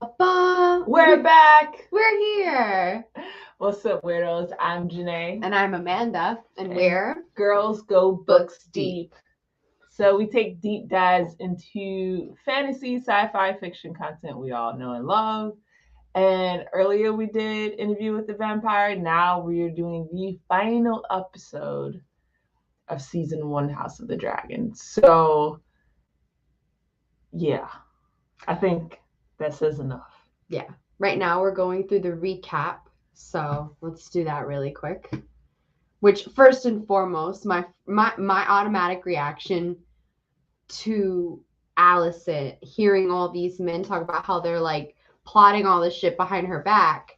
We're back. We're here. What's up, weirdos? I'm Janae. And I'm Amanda. And we're Girls Go Books Deep. So we take deep dives into fantasy, sci-fi, fiction content we all know and love. And earlier we did Interview with the Vampire. Now we are doing the final episode of season 1, House of the Dragon. So, yeah, I think that says enough. Yeah. Right now we're going through the recap. So let's do that really quick. Which, first and foremost, my automatic reaction to Allison hearing all these men talk about how they're like plotting all this shit behind her back.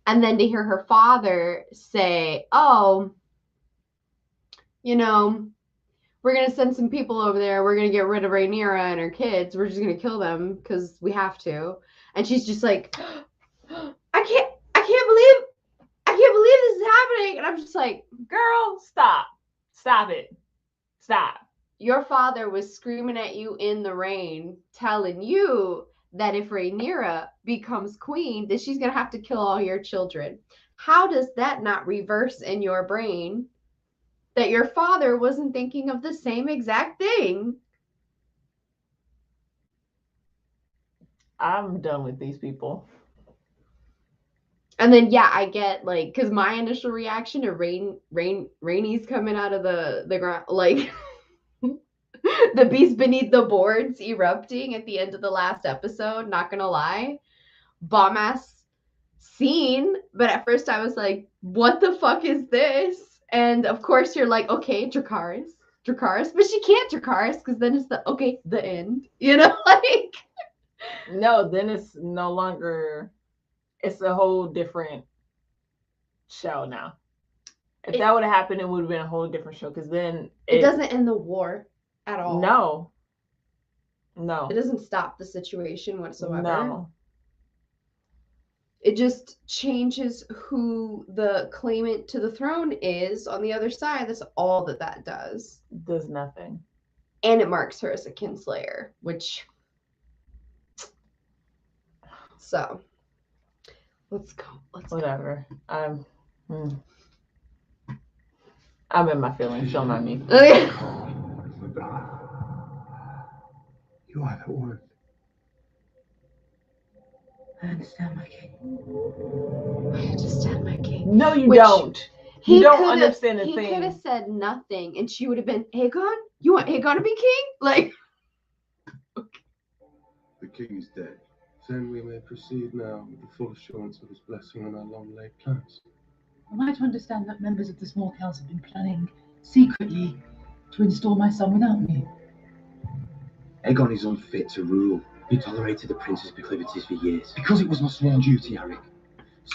And then to hear her father say, oh, you know, we're going to send some people over there. We're going to get rid of Rhaenyra and her kids. We're just going to kill them because we have to. And she's just like, I can't believe this is happening. And I'm just like, girl, stop it. Stop. Your father was screaming at you in the rain, telling you that if Rhaenyra becomes queen, that she's going to have to kill all your children. How does that not reverse in your brain that your father wasn't thinking of the same exact thing? I'm done with these people. And then, yeah, I get, like, because my initial reaction to Rainy's coming out of the ground, like, the beast beneath the boards erupting at the end of the last episode, not gonna lie. Bomb-ass scene. But at first I was like, what the fuck is this? And, of course, you're like, okay, Dracarys. But she can't Dracarys, because then it's the end. You know, like... No, then it's no longer... It's a whole different show now. If that would have happened, it would have been a whole different show. Because then it doesn't end the war at all. No. It doesn't stop the situation whatsoever. No. It just changes who the claimant to the throne is on the other side. That's all that does. Does nothing. And it marks her as a kinslayer, which... So... Let's go. Whatever. I'm in my feelings. Don't mind me. You are the one. I understand, my king. I understand, my king. No, you don't. You don't understand a thing. He could have said nothing, and she would have been, Aegon? You want Aegon to be king? Like... The king is dead. Then we may proceed now with the full assurance of his blessing on our long-laid plans. Am I to understand that members of the small council have been planning secretly to install my son without me? Aegon is unfit to rule. He tolerated the prince's proclivities for years because it was my sworn duty, Eric.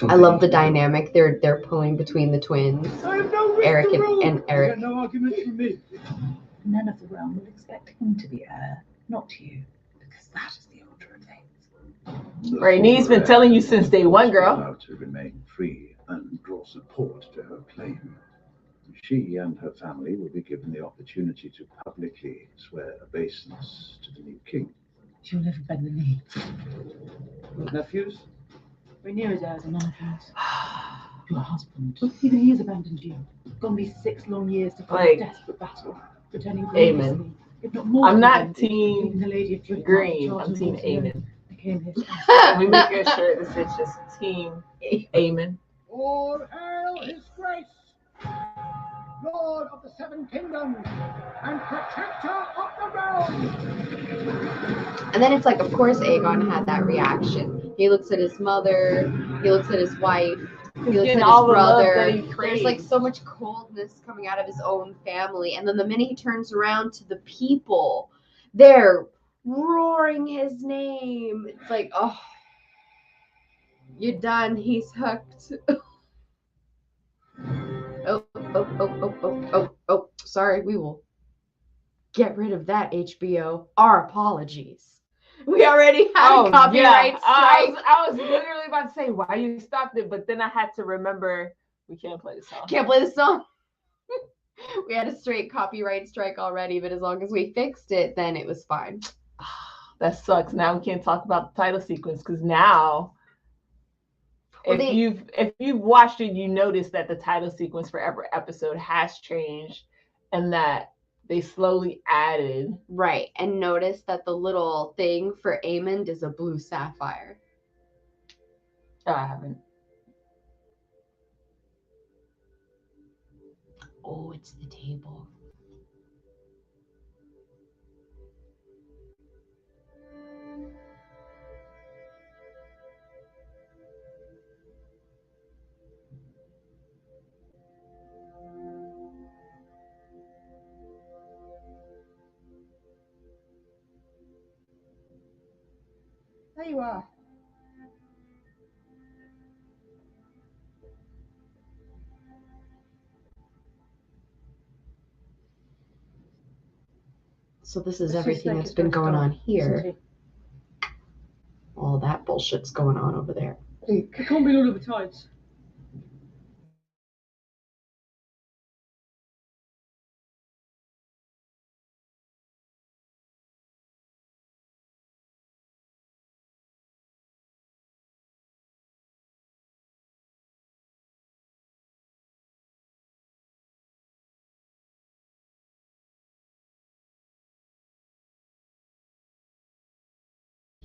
I love the dynamic they're pulling between the twins. I have no Eric and Eric. No argument from me. None of the realm will expect him to be heir, not you, because that is the order of things. Rhaenyr's been telling you since day one, girl. Allowed to remain free and draw support to her claim. She and her family will be given the opportunity to publicly swear obeisance to the new king. She will never bend the knee. Nephews? Rhaenyra's heirs are none of yours. Your husband, even he has abandoned you. Gone these 6 long years to fight a desperate battle, returning grievously, if not more. I'm not team the Lady of Green. I'm team Aemon. We make a shirt that says just team Aemon. All hail his grace, Lord of the Seven Kingdoms and protector of the realm. And then it's like, of course, Aegon had that reaction. He looks at his mother, he looks at his wife, he looks at his brother. There's like so much coldness coming out of his own family. And then the minute he turns around to the people, they're roaring his name. It's like, oh, you're done. He's hooked. Oh, sorry. We will get rid of that, HBO. Our apologies. We already had a copyright strike. I was literally about to say why you stopped it, but then I had to remember we can't play the song. Can't play the song. We had a straight copyright strike already, but as long as we fixed it, then it was fine. that sucks. Now we can't talk about the title sequence because now, if you've watched it, you notice that the title sequence for every episode has changed, and that they slowly added. Right, and notice that the little thing for Amond is a blue sapphire. Oh, I haven't. Oh, it's the table. There you are. So this is everything that's been going on here. All that bullshit's going on over there. It can't be all of the tides.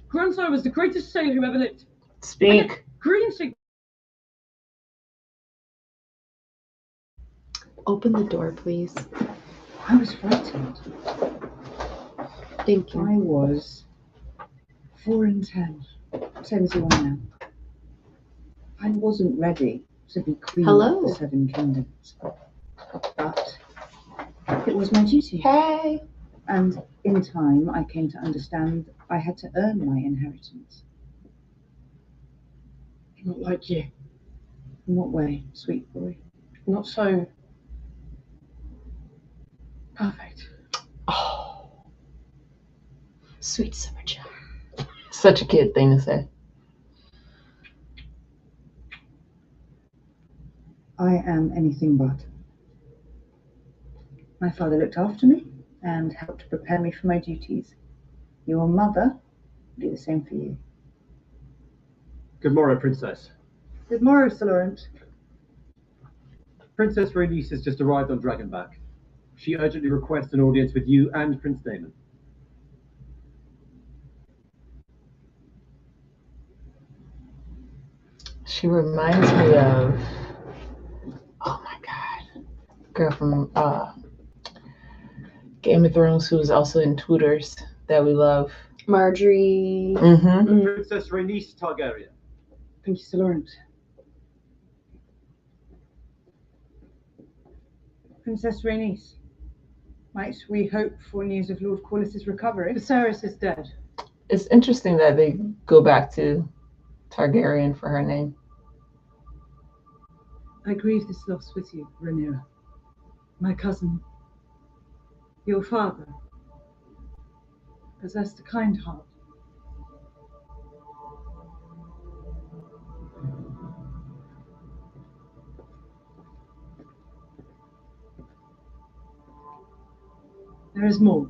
Grandsire was the greatest sailor who ever lived. Speak. Green sig. Open the door, please. I was frightened. Thank you. I was 4 and 10, same as you are now. I wasn't ready to be queen of the 7 kingdoms, but it was my duty. Hey. And in time, I came to understand I had to earn my inheritance. Not like you. In what way, sweet boy? Not so perfect. Oh. Sweet summer child. Such a kid thing to say. I am anything but. My father looked after me and helped prepare me for my duties. Your mother will do the same for you. Good morrow, Princess. Good morrow, Sir Laurent. Princess Rhaenys has just arrived on Dragonback. She urgently requests an audience with you and Prince Daemon. She reminds me of, oh my God, girl from Game of Thrones who was also in Tutors that we love. Marjorie. Mm-hmm. Princess Rhaenys Targaryen. Thank you, Sir Laurent. Princess Rhaenys, might we hope for news of Lord Corlys's recovery? Lucerys is dead. It's interesting that they go back to Targaryen for her name. I grieve this loss with you, Rhaenyra. My cousin, your father, possessed a kind heart. There is more.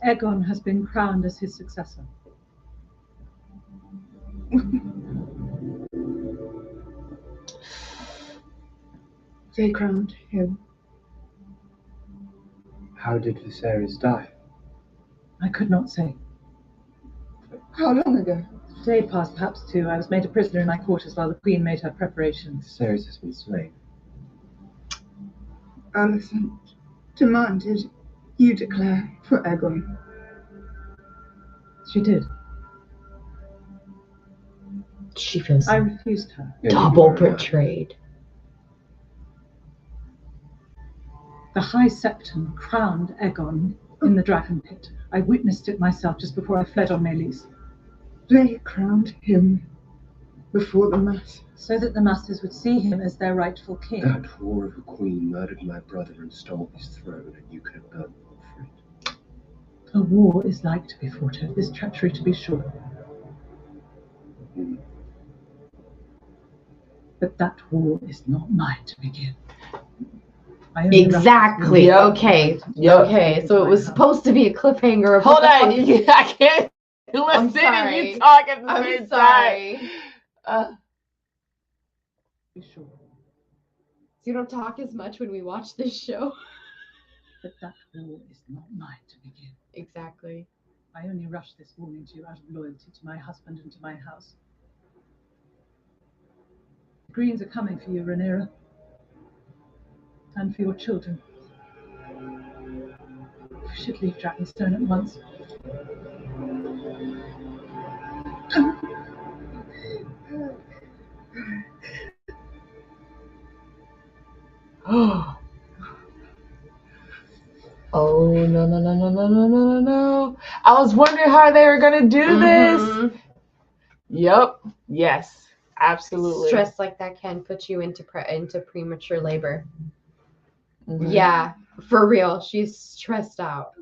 Aegon has been crowned as his successor. They crowned him. How did Lucerys die? I could not say. How long ago? A day passed, perhaps 2. I was made a prisoner in my quarters while the Queen made her preparations. Lucerys has been slain. Alicent demanded you declare for Aegon. She did. She feels I refused her. double betrayed. The High Septon crowned Aegon in the Dragon Pit. I witnessed it myself just before I fled on Meleys. They crowned him before the mass. So that the masses would see him as their rightful king. That whore of a queen murdered my brother and stole his throne, and you could have done more for it. A war is like to be fought over. This treachery, to be sure. But that war is not mine to begin. Exactly. Yep. Okay. Yep. Okay. So it was supposed to be a cliffhanger. Of Hold what the on. fuck- I can't I'm listen sorry. and you talk at the I'm same sorry. time. Be sure You don't talk as much when we watch this show. that war is not mine to begin. Exactly. I only rushed this warning to you out of loyalty to my husband and to my house. The Greens are coming for you, Rhaenyra. And for your children. We should leave Dragonstone at once. Oh, no. I was wondering how they were going to do this. Yep. Yes. Absolutely. Stress like that can put you into premature labor. Mhm. Yeah, for real. She's stressed out.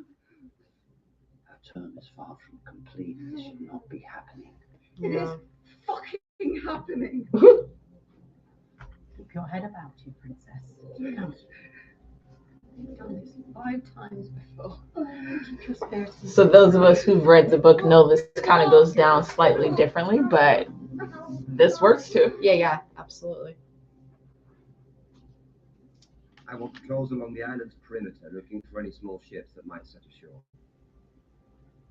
Our term is far from complete. This should not be happening. It is fucking happening. Keep your head about you, princess. You've done this 5 times before. Keep your spirits. So those of us who've read the book know this kind of goes down slightly differently, but this works too. Yeah, absolutely. I want patrols along the island's perimeter looking for any small ships that might set ashore.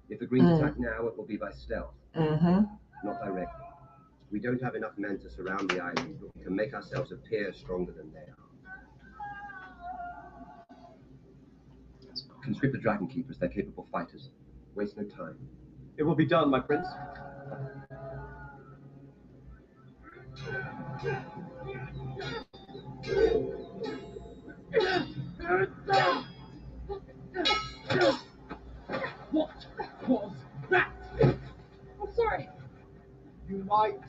If the Greens attack now, it will be by stealth, not directly. We don't have enough men to surround the island, but we can make ourselves appear stronger than they are. Conscript the Dragon Keepers, they're capable fighters. Waste no time. It will be done, my prince. What was that? I'm sorry. You might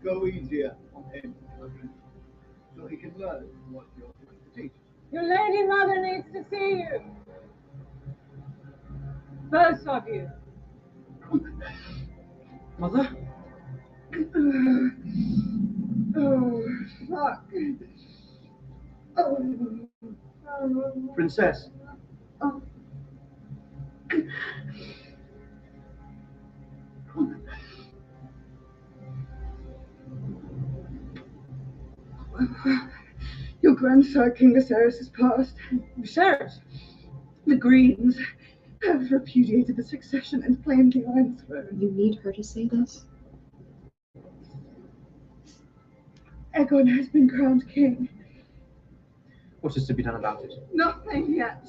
go easier on him, so he can learn what you're going to teach. Your lady mother needs to see you. Both of you. Mother? Oh, fuck. Oh. Princess. Oh. Your grandsire, King Lucerys, has passed. Lucerys? The Greens have repudiated the succession and claimed the Iron Throne. You need her to say this? Aegon has been crowned king. What is to be done about it? Nothing yet.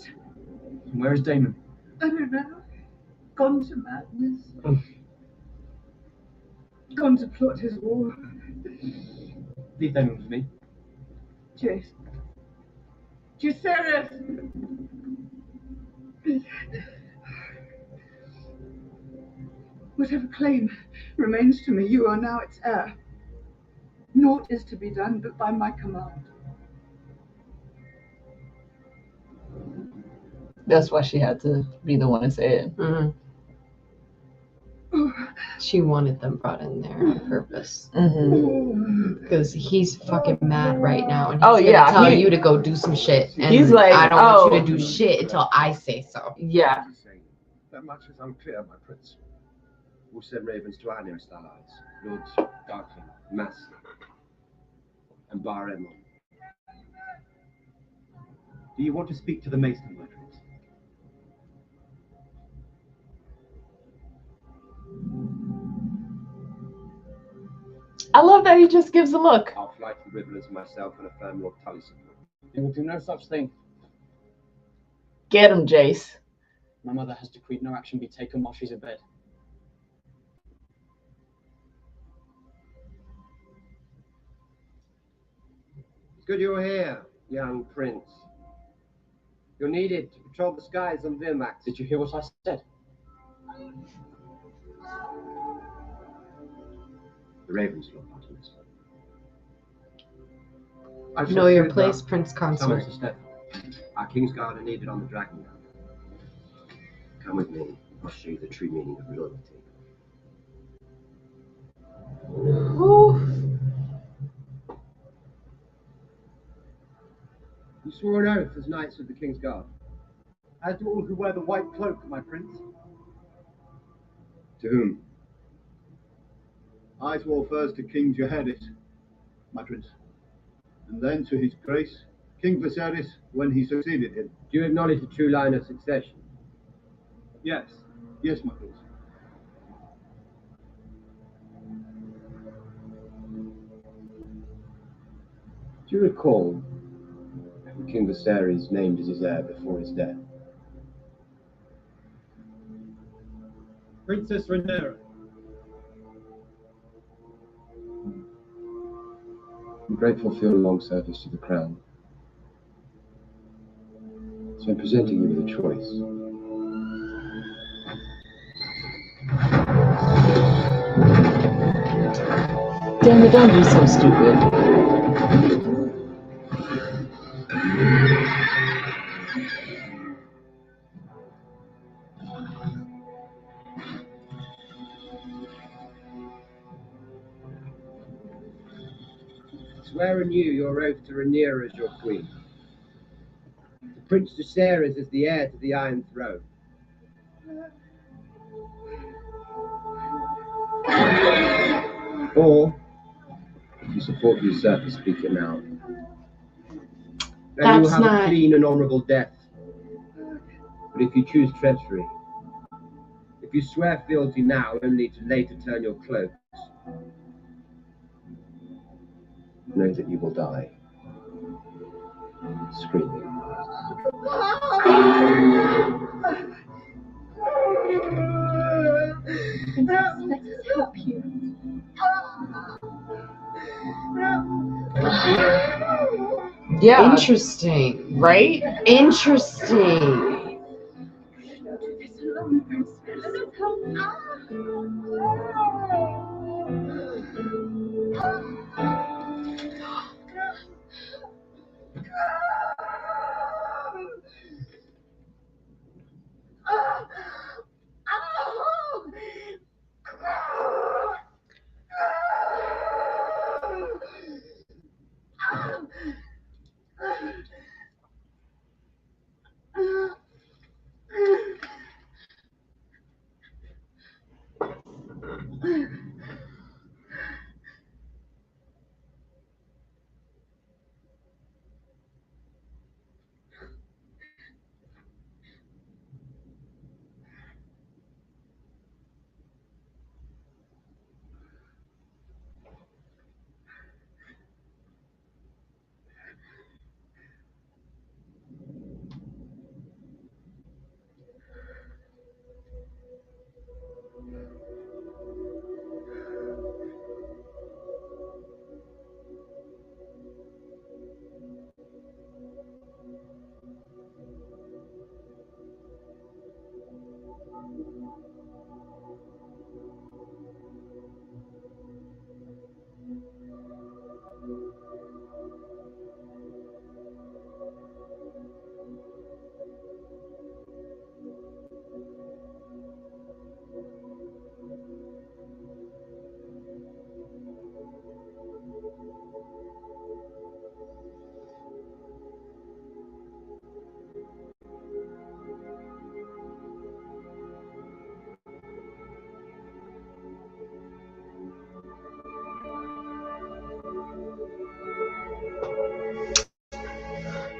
And where is Daemon? I don't know. Gone to madness. Gone to plot his war. Leave Daemon with me. Jace. Lucerys! Whatever claim remains to me, you are now its heir. Naught is to be done but by my command. That's why she had to be the one to say it. She wanted them brought in there on purpose. Because he's fucking mad right now, and he's gonna tell you to go do some shit. And he's like, I don't want you to do shit until I say so. Yeah. That much is unclear, my prince. We'll send ravens to our nearest allies, Lords Darkling, Massey, and Bar Emon. Do you want to speak to the Mason, my prince? I love that he just gives a look. I'll fly to the Riverlands myself and affirm Lord Tully's support. He will do no such thing. Get him, Jace. My mother has decreed no action be taken while she's in bed. It's good you're here, young prince. You're needed to patrol the skies on Virmax. Did you hear what I said? The ravens, Lord Artemis. Know your place, Prince Consort. Our Kingsguard are needed on the Dragon Guard. Come with me. I'll show you the true meaning of loyalty. swore an oath as knights of the King's Guard. As do all who wear the white cloak, my prince. To whom? I swore first to King Jaehaerys, my prince, and then to his grace, King Lucerys, when he succeeded him. Do you acknowledge the true line of succession? Yes, yes, my prince. Do you recall who King Lucerys named as his heir before his death? Princess Rhaenyra. I'm grateful for your long service to the crown. So I'm presenting you with a choice. Damn it, don't be so stupid. Swear anew your oath to Rhaenyra as your queen. To Prince Lucerys as the heir to the Iron Throne. Or, if you support the usurper, speak it now. Then you will have a clean and honourable death. But if you choose treachery, if you swear fealty now only to later turn your cloaks, know that you will die. Screaming. Let us help you. Yeah. Interesting, right? Interesting. Don't do this alone, Princess. Let us help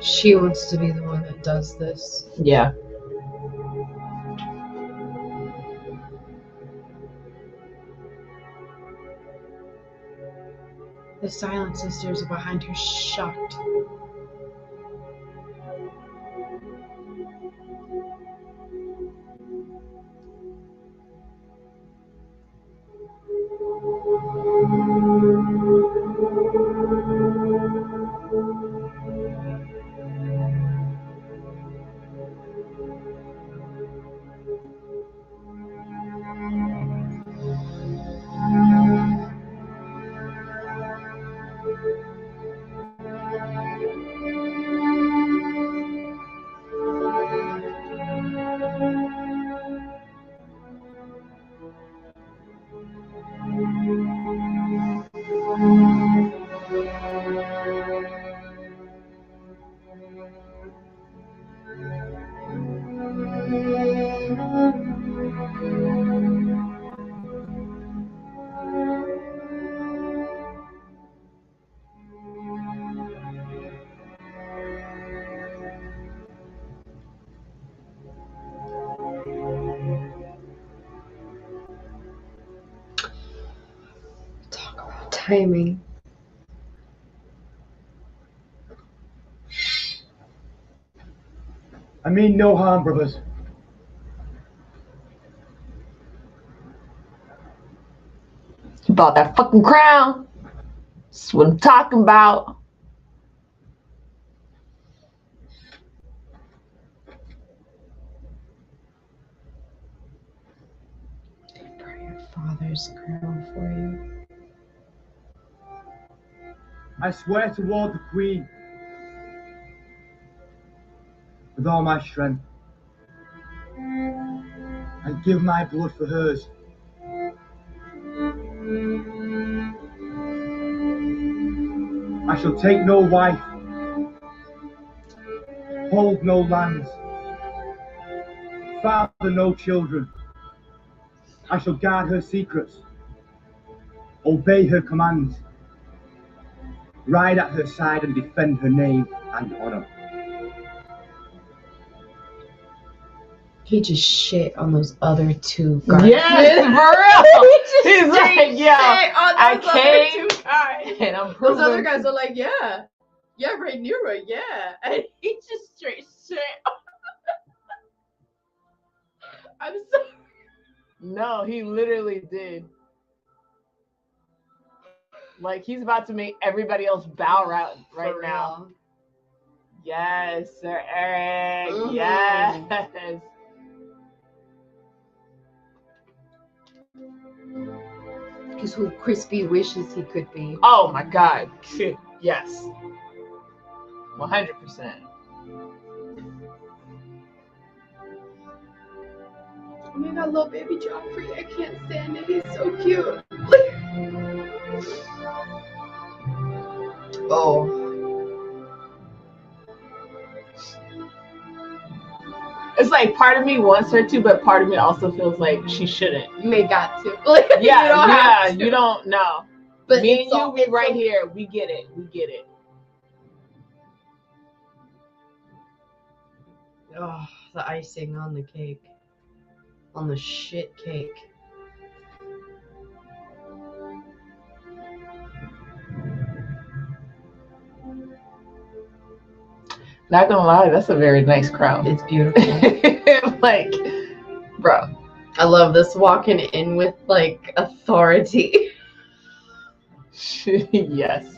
She wants to be the one that does this. Yeah. The Silent Sisters are behind her, shocked. timing. I mean no harm, brothers. He bought that fucking crown. That's what I'm talking about. Your father's crown for you. I swear toward the Queen, with all my strength, and give my blood for hers. I shall take no wife, hold no lands, father no children. I shall guard her secrets, obey her commands, ride at her side and defend her name and honor. He just shit on those other two guys. Yes, for real. He's like, yeah, I came came and I'm Those proving. other guys are like, yeah, Rhaenyra, yeah. And he just straight shit. I'm sorry. No, he literally did. Like, he's about to make everybody else bow right For now. real. Yes, Sir Eric. Mhm. Yes. He's who Crispy wishes he could be. Oh my God. Yes. 100%. Oh my God, little baby Joffrey. I can't stand it. He's so cute. Oh. It's like part of me wants her to, but part of me also feels like she shouldn't. You ain't got to. Like, Yeah, you don't know. But Me and you, we right here. We get it. We get it. Oh, the icing on the cake. On the shit cake. Not gonna lie, that's a very nice crown. It's beautiful. Like, bro. I love this walking in with like authority. Yes.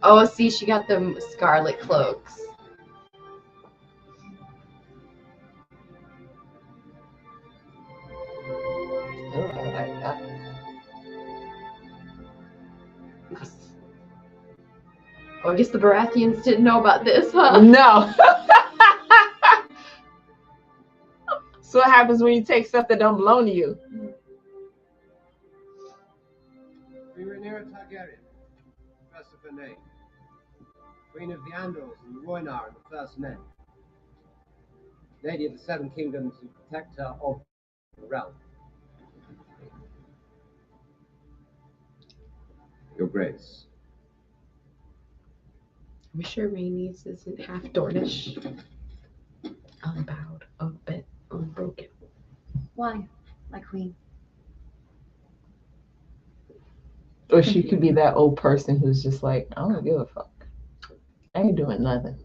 Oh, see, she got them scarlet cloaks. Oh, I guess the Baratheons didn't know about this, huh? No. So what happens when you take stuff that don't belong to you? Rhaenyra Targaryen, first of her name, Queen of the Andals and the Rhoynar and the First Men, Lady of the Seven Kingdoms and Protector of the Realm. Your Grace. Are we sure Rhaenys isn't half Dornish? Unbowed, unbent, unbroken. Why, my queen? Or she could be that old person who's just like, I don't give a fuck. I ain't doing nothing.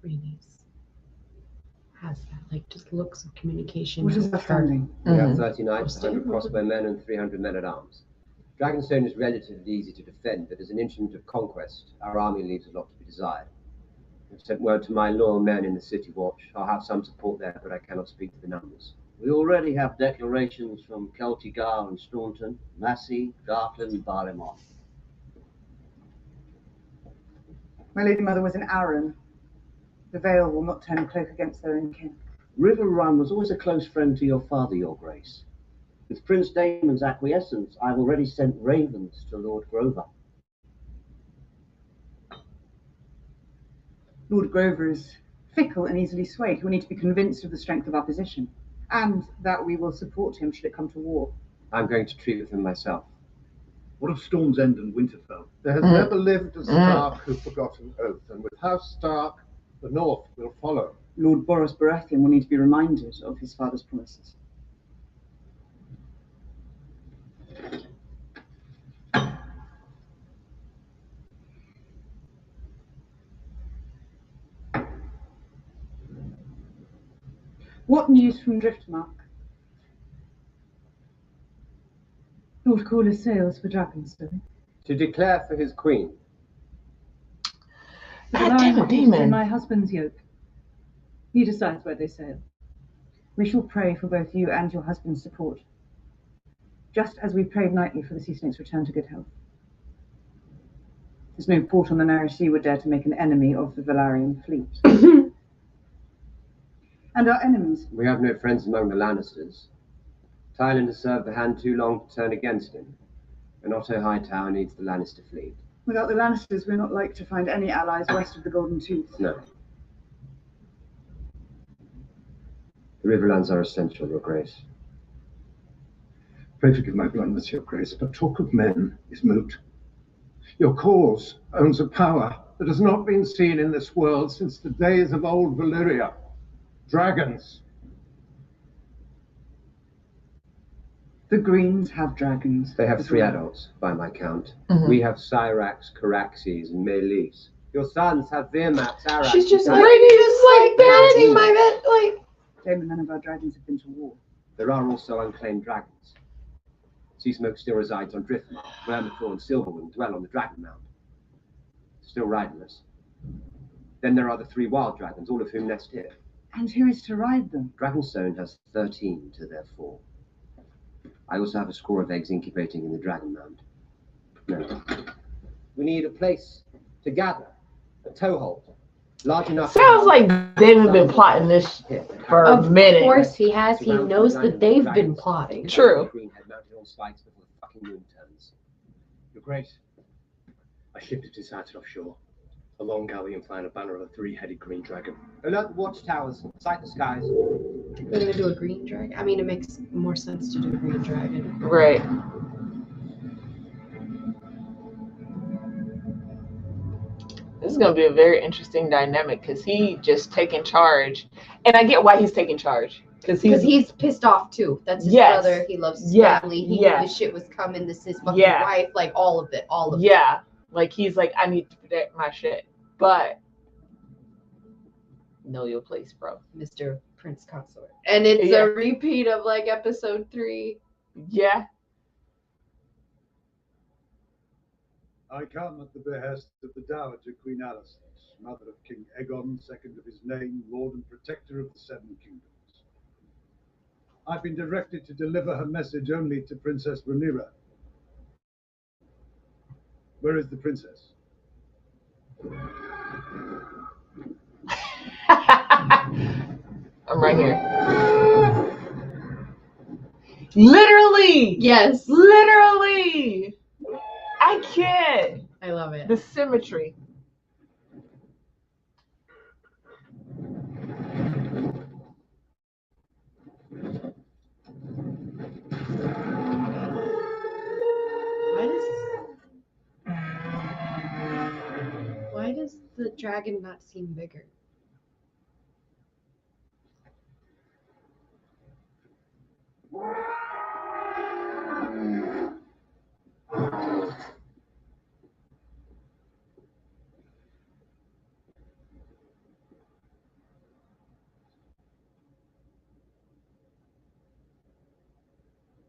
Rhaenys has that, like, just looks of communication. What is the funding? We have 30 knights, 100 crossbowmen, and 300 men at arms. Dragonstone is relatively easy to defend, but as an instrument of conquest, our army leaves a lot to be desired. I've sent word to my loyal men in the City Watch. I'll have some support there, but I cannot speak to the numbers. We already have declarations from Celtigar and Staunton, Massey, Gartland, and Barlimont. My lady mother was an Arryn. The Vale will not turn a cloak against their own kin. River Run was always a close friend to your father, Your Grace. With Prince Daemon's acquiescence, I've already sent ravens to Lord Grover. Lord Grover is fickle and easily swayed. He'll need to be convinced of the strength of our position. And that we will support him should it come to war. I'm going to treat with him myself. What of Storm's End and Winterfell? There has never lived a Stark who forgot an oath, and with House Stark, the North will follow. Lord Boros Baratheon will need to be reminded of his father's promises. What news from Driftmark? Lord Corlys sails for Dragonstone. To declare for his queen. God damn it, Demon. My husband's yoke. He decides where they sail. We shall pray for both you and your husband's support, just as we prayed nightly for the Sea Snake's return to good health. There's no port on the narrow sea would dare to make an enemy of the Valyrian fleet. And our enemies. We have no friends among the Lannisters. Tywin has served the hand too long to turn against him. And Otto Hightower needs the Lannister fleet. Without the Lannisters, we're not like to find any allies west of the Golden Tooth. No. The Riverlands are essential, Your Grace. Pray forgive my bluntness, Your Grace, but talk of men is moot. Your cause owns a power that has not been seen in this world since the days of old Valyria. Dragons. The Greens have dragons. They have 3 adults, by my count. We have Syrax, Caraxes, and Meleys. Your sons have Virmax, Arax. She's just like banning my vet, like. Damon, none of our dragons have been to war. There are also unclaimed dragons. Seasmoke still resides on Driftmark. Vermithor and Silverwing dwell on the Dragon Mound. Still riderless. Then there are the 3 wild dragons, all of whom nest here. And who is to ride them? Dragonstone has 13 to their 4. I also have a score of eggs incubating in the Dragon Mound. No. We need a place to gather, a toehold, large enough. Sounds like they've been plotting this for a minute. Of course he has. He knows that they've been plotting. True. Green head mounted on spikes before the fucking moon turns. Your Grace, a ship has been sighted offshore. A long galleon flying a banner of a 3-headed green dragon. Alert the watchtowers, sight the skies. They're gonna do a green dragon? I mean, it makes more sense to do a green dragon. Right. This is going to be a very interesting dynamic because he just taking charge. And I get why he's taking charge. Because he's pissed off too. That's his brother. He loves his family. He knew the shit was coming. This is his fucking wife. Like, all of it. All of it. Yeah. Like, he's like, I need to protect my shit. But know your place, bro. Mr. Prince Consort. And it's a repeat of, like, episode 3. Yeah. I come at the behest of the Dowager Queen Alicent, mother of King Aegon, second of his name, Lord and Protector of the 7 Kingdoms. I've been directed to deliver her message only to Princess Rhaenyra. Where is the princess? I'm right here. Literally. Yes. Literally. I can't. I love it. The symmetry. Why does the dragon not seem bigger?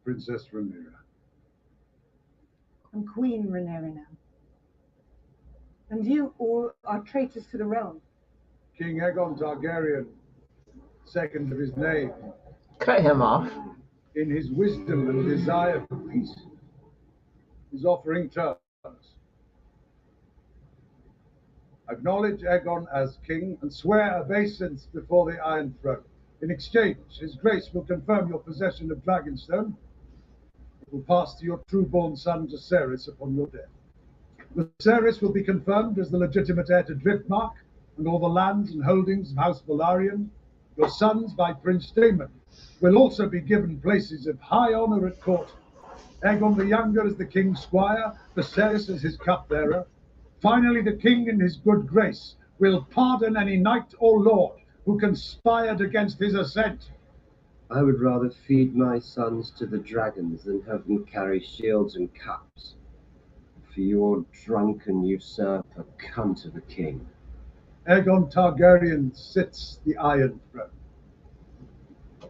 Princess Rhaenyra. I'm Queen Rhaenyra now. And you all are traitors to the realm. King Aegon Targaryen, second of his name, Cut him off. in his wisdom and desire for peace, is offering terms. Acknowledge Aegon as king and swear obeisance before the Iron Throne. In exchange, his grace will confirm your possession of Dragonstone. It will pass to your true-born son Lucerys upon your death. Lucerys will be confirmed as the legitimate heir to Driftmark and all the lands and holdings of House Velaryon, your sons by Prince Daemon, will also be given places of high honour at court. Aegon the Younger as the king's squire, Lucerys as his cupbearer. Finally, the king in his good grace will pardon any knight or lord who conspired against his ascent. I would rather feed my sons to the dragons than have them carry shields and cups. For your drunken usurper cunt of a king. Aegon Targaryen sits the Iron Throne.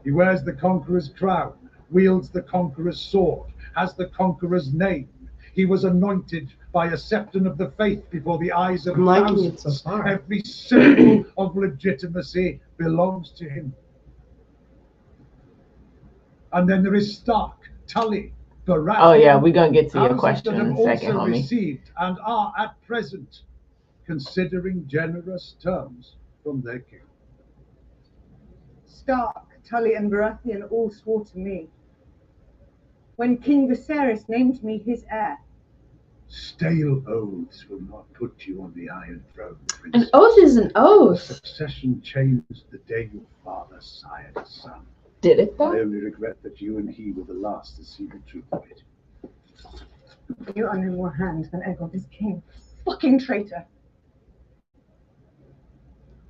He wears the conqueror's crown, wields the conqueror's sword, has the conqueror's name. He was anointed by a septon of the faith before the eyes of thousands. So far. Every symbol of legitimacy belongs to him. And then there is Stark, Tully, Baratheon. Oh yeah, we're gonna get to your houses question that in have a second, also homie. received and are at present considering generous terms from their king. Stark, Tully, and Baratheon all swore to me. When King Viserys named me his heir. Stale oaths will not put you on the Iron Throne, An Princess. oath is an oath. The succession changed the day your father sired a son. Did it though? I only regret that you and he were the last to see the truth of it. You are no more hand than Aegon is king. Fucking traitor.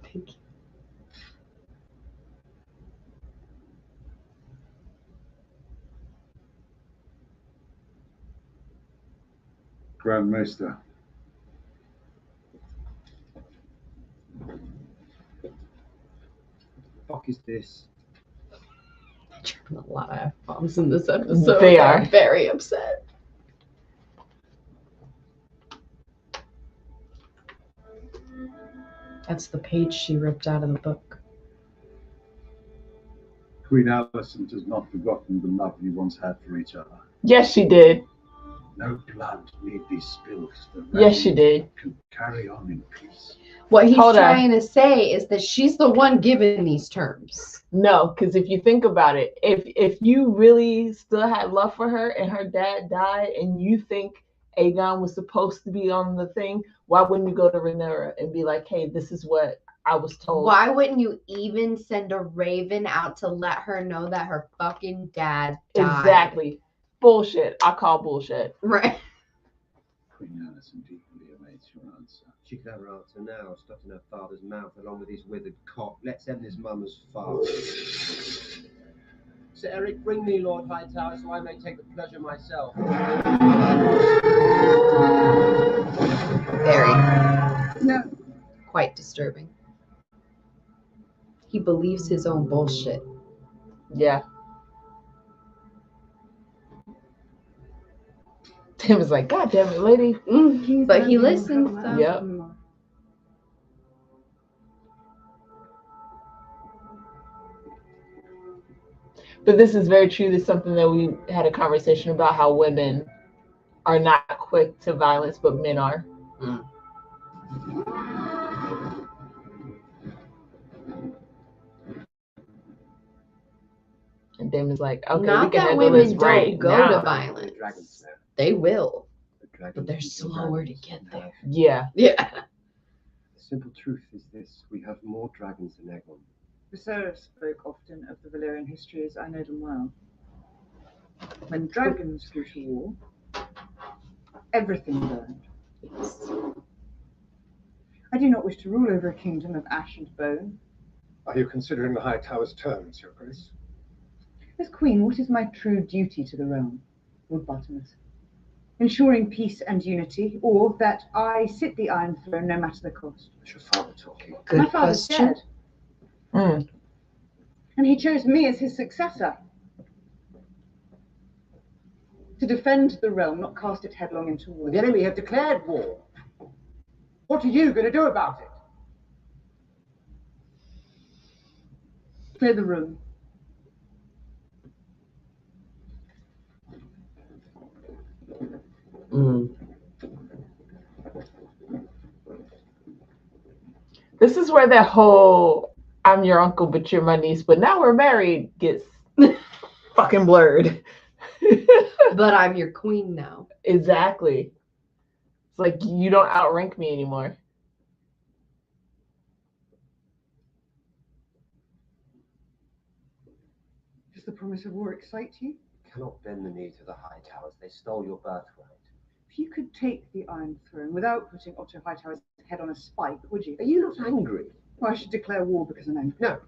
Thank you. Grand Maester. The fuck is this? A lot of F-bombs in this episode. They are. I'm very upset. That's the page she ripped out of the book. Queen Alicent has not forgotten the love you once had for each other. Yes, she did. No blood need be spilled. The Yes, she did. can carry on in peace. What he's Hold on. trying to say is that she's the one giving these terms. No, because if you think about it, if you really still had love for her and her dad died, and you think Aegon was supposed to be on the thing, why wouldn't you go to Rhaenyra and be like, "Hey, this is what I was told"? Why wouldn't you even send a raven out to let her know that her fucking dad died? Exactly. Bullshit. I call bullshit. Right. Queen Alicent equally awaits your answer. She could have her answer now, stuffed in her father's mouth along with his withered cock. Let's end his mama's father. Sir Eric, bring me Lord Hightower so I may take the pleasure myself. Very. No. Quite disturbing. He believes his own bullshit. Yeah. Tim was like, "God damn it, lady." But he listens. So. Yep. But this is very true. This is something that we had a conversation about, how women are not quick to violence, but men are. And Damon's like, "Okay, Not we can that handle women this right don't go now." to violence. They will. But they're slower to get there. Yeah. Yeah. The simple truth is this: we have more dragons than Aegon. Viserys spoke often of the Valyrian history as I know them well. When dragons go to war, everything burned. I do not wish to rule over a kingdom of ash and bone. Are you considering the High Tower's terms, Your Grace? As Queen, what is my true duty to the realm, Lord Bartimus? Ensuring peace and unity, or that I sit the Iron Throne no matter the cost? Is your father talking? Good My father's question. dead, and he chose me as his successor. To defend the realm, not cast it headlong into war. The enemy have declared war. What are you going to do about it? Clear the room. This is where that whole "I'm your uncle, but you're my niece, but now we're married" gets fucking blurred. But I'm your queen now. Exactly. It's like, you don't outrank me anymore. the promise of war excite you? Cannot bend the knee to the High Towers. They stole your birthright. If you could take the Iron Throne without putting Otto Hightower's head on a spike, would you? Are you not angry? Well, I should declare war because I'm angry. No,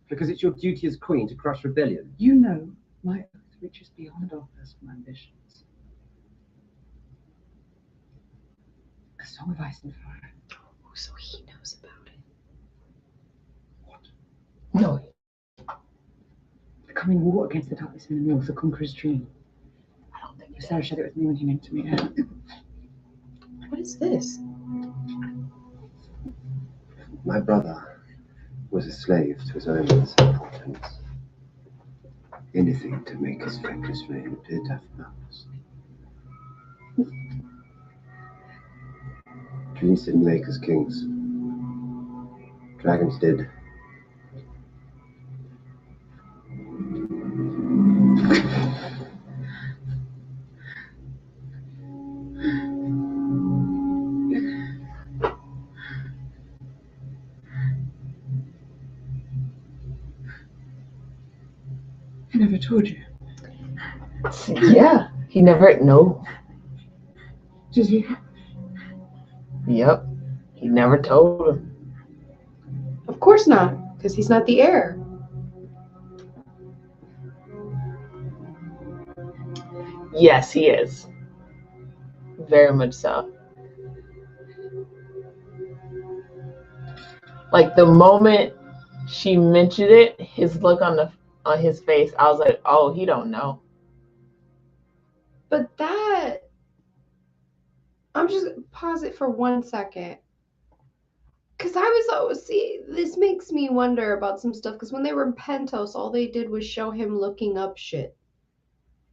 because it's your duty as queen to crush rebellion. You know my oath reaches beyond our personal ambitions. A song of ice and fire. Oh, so he knows about it. What? No. The coming war against the darkness in the north, the conqueror's dream. I don't think Sarah shared it with me when he named to me. What is this? My brother was a slave to his own importance. Anything to make his feckless reign appear to have purpose. Dreams didn't make us kings. Dragons did. He never told you. Yeah, he never. No. Did he? Yep, he never told him. Of course not, because he's not the heir. Yes, he is. Very much so. Like the moment she mentioned it, his look on his face, I was like, oh, he don't know. But that, I'm just gonna pause it for 1 second. Because I was always, see, this makes me wonder about some stuff. Because when they were in Pentos, all they did was show him looking up shit.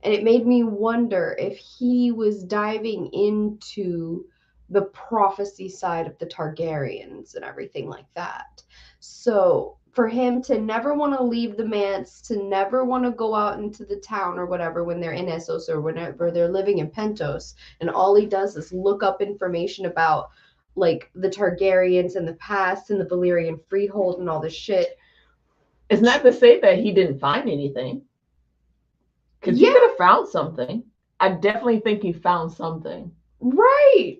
And it made me wonder if he was diving into the prophecy side of the Targaryens and everything like that. So for him to never want to leave the manse, to never want to go out into the town or whatever when they're in Essos or whenever they're living in Pentos, and all he does is look up information about like the Targaryens and the past and the Valyrian freehold and all this shit. It's not to say that he didn't find anything. Because he could have found something. I definitely think he found something. Right.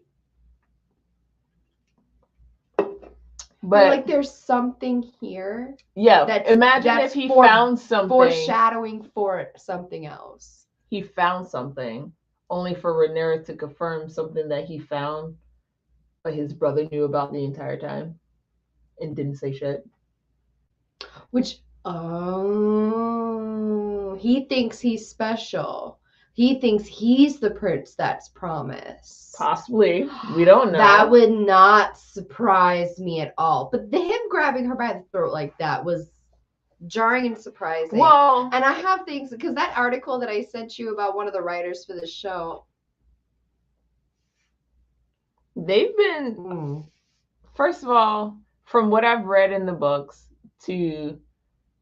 But like there's something here. Yeah. Imagine if he found something. Foreshadowing for something else. He found something only for Rhaenyra to confirm something that he found, but his brother knew about the entire time and didn't say shit. Which, he thinks he's special. He thinks he's the prince that's promised. Possibly. We don't know. That would not surprise me at all. But him grabbing her by the throat like that was jarring and surprising. Well, and I have things, because that article that I sent you about one of the writers for the show, they've been, first of all, from what I've read in the books to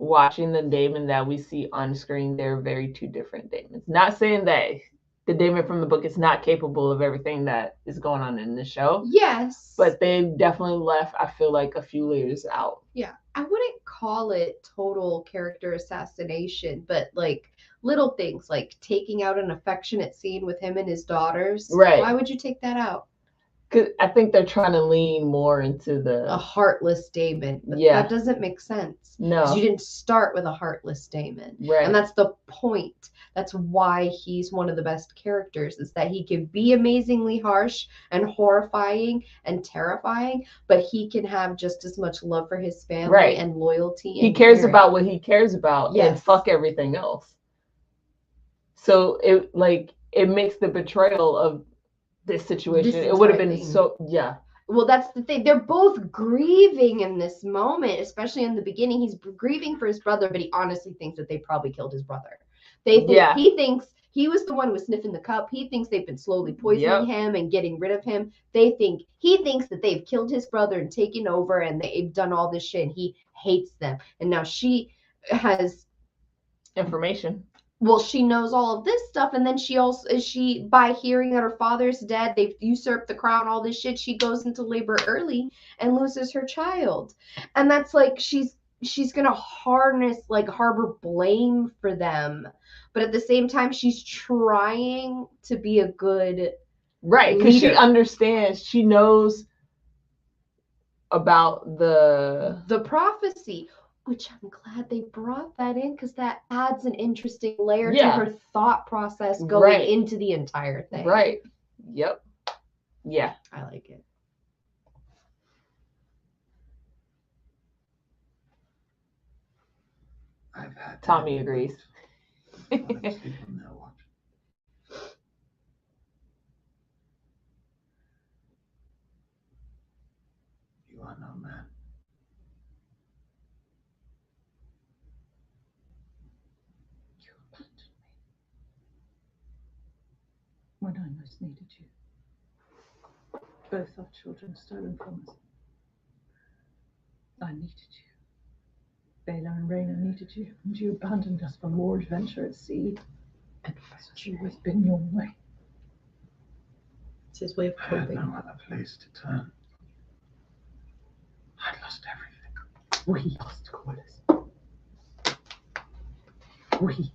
watching the Daemon that we see on screen, they're very two different Daemons. Not saying that the Daemon from the book is not capable of everything that is going on in the show. Yes. But they definitely left, I feel like, a few layers out. Yeah. I wouldn't call it total character assassination, but like little things like taking out an affectionate scene with him and his daughters. Right. Why would you take that out? Because I think they're trying to lean more into a heartless Daemon. But that doesn't make sense. No. Because you didn't start with a heartless Daemon. Right. And that's the point. That's why he's one of the best characters, is that he can be amazingly harsh and horrifying and terrifying, but he can have just as much love for his family and loyalty. He cares about what he cares about and fuck everything else. So it makes the betrayal of this situation, it would have been so, Well, that's the thing. They're both grieving in this moment, especially in the beginning. He's grieving for his brother, but he honestly thinks that they probably killed his brother. He thinks he was the one who was sniffing the cup. He thinks they've been slowly poisoning him and getting rid of him. He thinks that they've killed his brother and taken over and they've done all this shit, and he hates them. And now she has information. Well, she knows all of this stuff, and then by hearing that her father's dead, they've usurped the crown, all this shit, she goes into labor early and loses her child. And that's like, she's she's gonna harbor blame for them, but at the same time she's trying to be a good because she leader. understands, she knows about the prophecy, which I'm glad they brought that in, because that adds an interesting layer to her thought process going into the entire thing. Right. Yep. Yeah. I like it. I've had Tommy agrees. Sleep on their watch. You are no man. You abandoned me when I most needed you. Both our children stolen from us. I needed you. Bela and Rhaena needed you, and you abandoned us for more adventure at sea. It's always been your way. It's his way of I had coping. no other place to turn. I'd lost everything. We lost Corliss. We.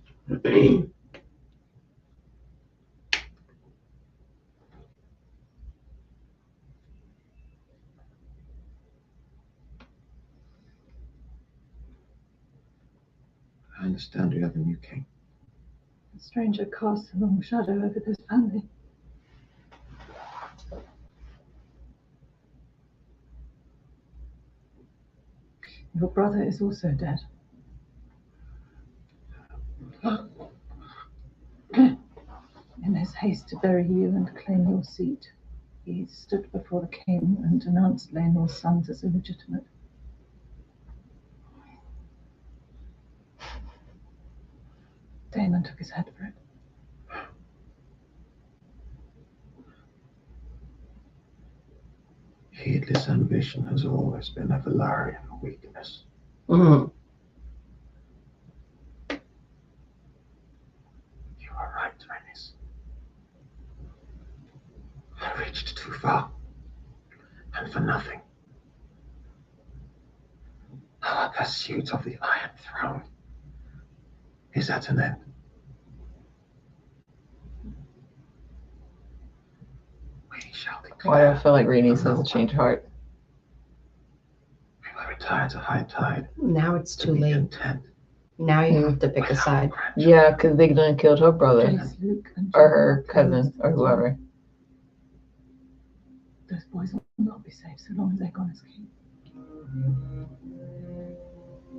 I understand you have a new king. A stranger casts a long shadow over this family. Your brother is also dead. In his haste to bury you and claim your seat, he stood before the king and denounced Laenor's sons as illegitimate. Daemon took his head for it. Heedless ambition has always been a Velaryon weakness. Mm. You are right, Rhaenys. I reached too far, and for nothing. Our pursuit of the Iron Throne is at an end. We shall declare. Why do I feel like Rhaenys has a change of heart? We will retire to high tide. Now it's too late. Content. Now you have to pick a side. Yeah, because they done killed her brother or her cousin or whoever. Those boys will not be safe so long as Aegon is king.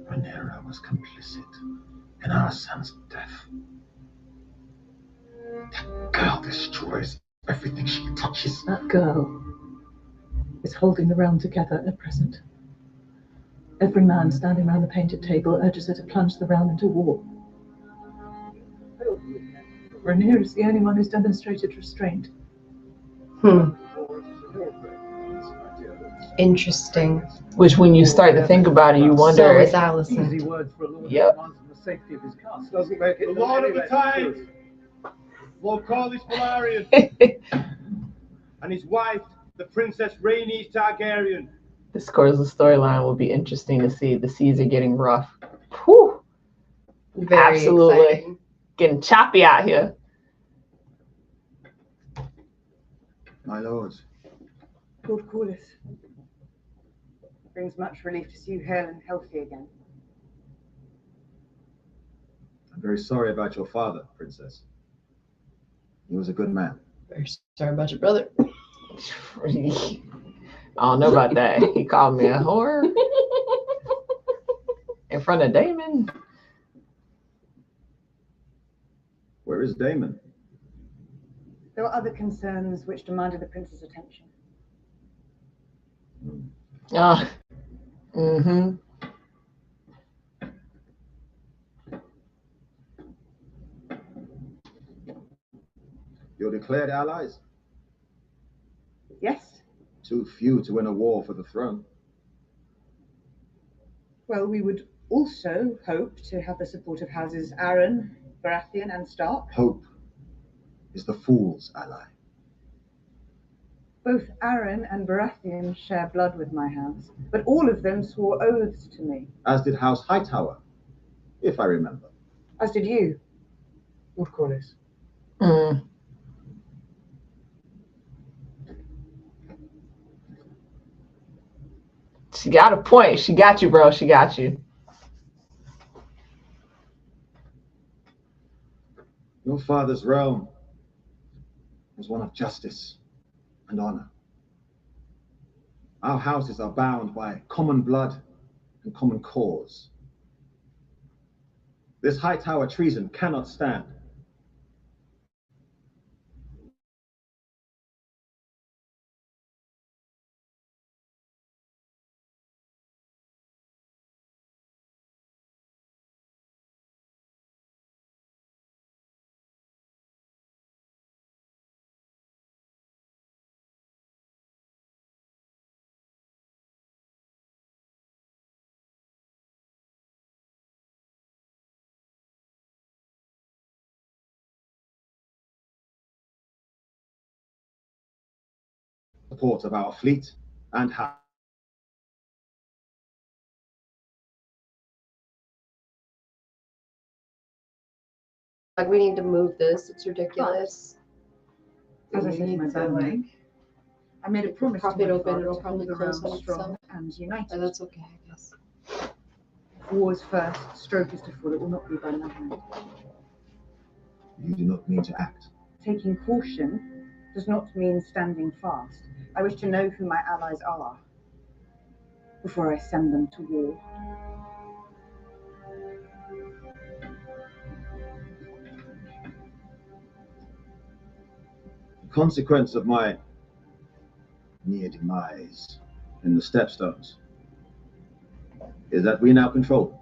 Rhaenyra was complicit in our son's death. That girl destroys everything she touches. That girl is holding the realm together at present. Every man standing around the painted table urges her to plunge the realm into war. Rhaenyra is the only one who's demonstrated restraint. Interesting. Which, when you start to think about it, you wonder. So is Alicent. Easy words for a lord Yep. who demands the safety of his castle. Doesn't make it. The Lord of the Tides, Lord Corlys Velaryon, and his wife, the Princess Rhaenys Targaryen. This Corlys storyline will be interesting to see. The seas are getting rough. Whew. Very Absolutely. exciting. Getting choppy out here. My lords, Lord Corlys, brings much relief to see you hale and healthy again. I'm very sorry about your father, Princess. He was a good man. Very sorry about your brother. I don't know about that. He called me a whore in front of Daemon. Where is Daemon? There were other concerns which demanded the prince's attention. Mm-hmm. Your declared allies? Yes? Too few to win a war for the throne. Well, we would also hope to have the support of houses Arryn, Baratheon, and Stark. Hope is the fool's ally. Both Arryn and Baratheon share blood with my house, but all of them swore oaths to me. As did House Hightower, if I remember. As did you, Lord Corlys. She got a point. She got you, bro. She got you. Your father's realm was one of justice and honor. Our houses are bound by common blood and common cause. This Hightower treason cannot stand. Support of our fleet and house. Like, we need to move this. It's ridiculous. As I said in my bad I made a promise Prop to it my open, father it'll to probably hold the close realm on strong itself. and united. Oh, that's okay, I guess. War's first, stroke is to fall. It will not be by my hand. You do not mean to act. Taking caution does not mean standing fast. I wish to know who my allies are before I send them to war. The consequence of my near demise in the Stepstones is that we now control.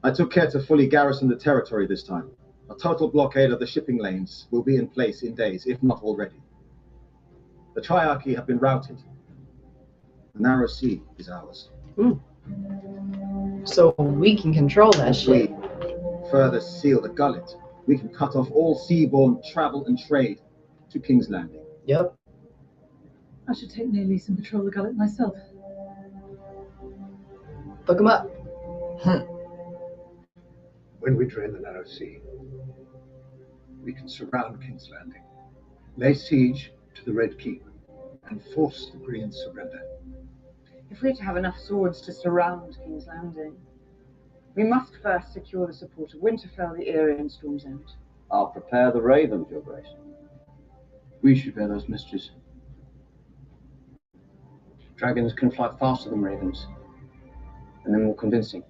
I took care to fully garrison the territory this time. A total blockade of the shipping lanes will be in place in days, if not already. The Triarchy have been routed. The narrow sea is ours. So we can control that If shit. we further seal the gullet, we can cut off all seaborne travel and trade to King's Landing. Yep. I should take Nearly and patrol the gullet myself. Look him up. When we drain the narrow sea, we can surround King's Landing, lay siege to the Red Keep, and force the Greens surrender. If we're to have enough swords to surround King's Landing, we must first secure the support of Winterfell, the Eyrie, and Storm's End. I'll prepare the ravens, Your Grace. We should bear those messages. Dragons can fly faster than ravens, and they're more convincing.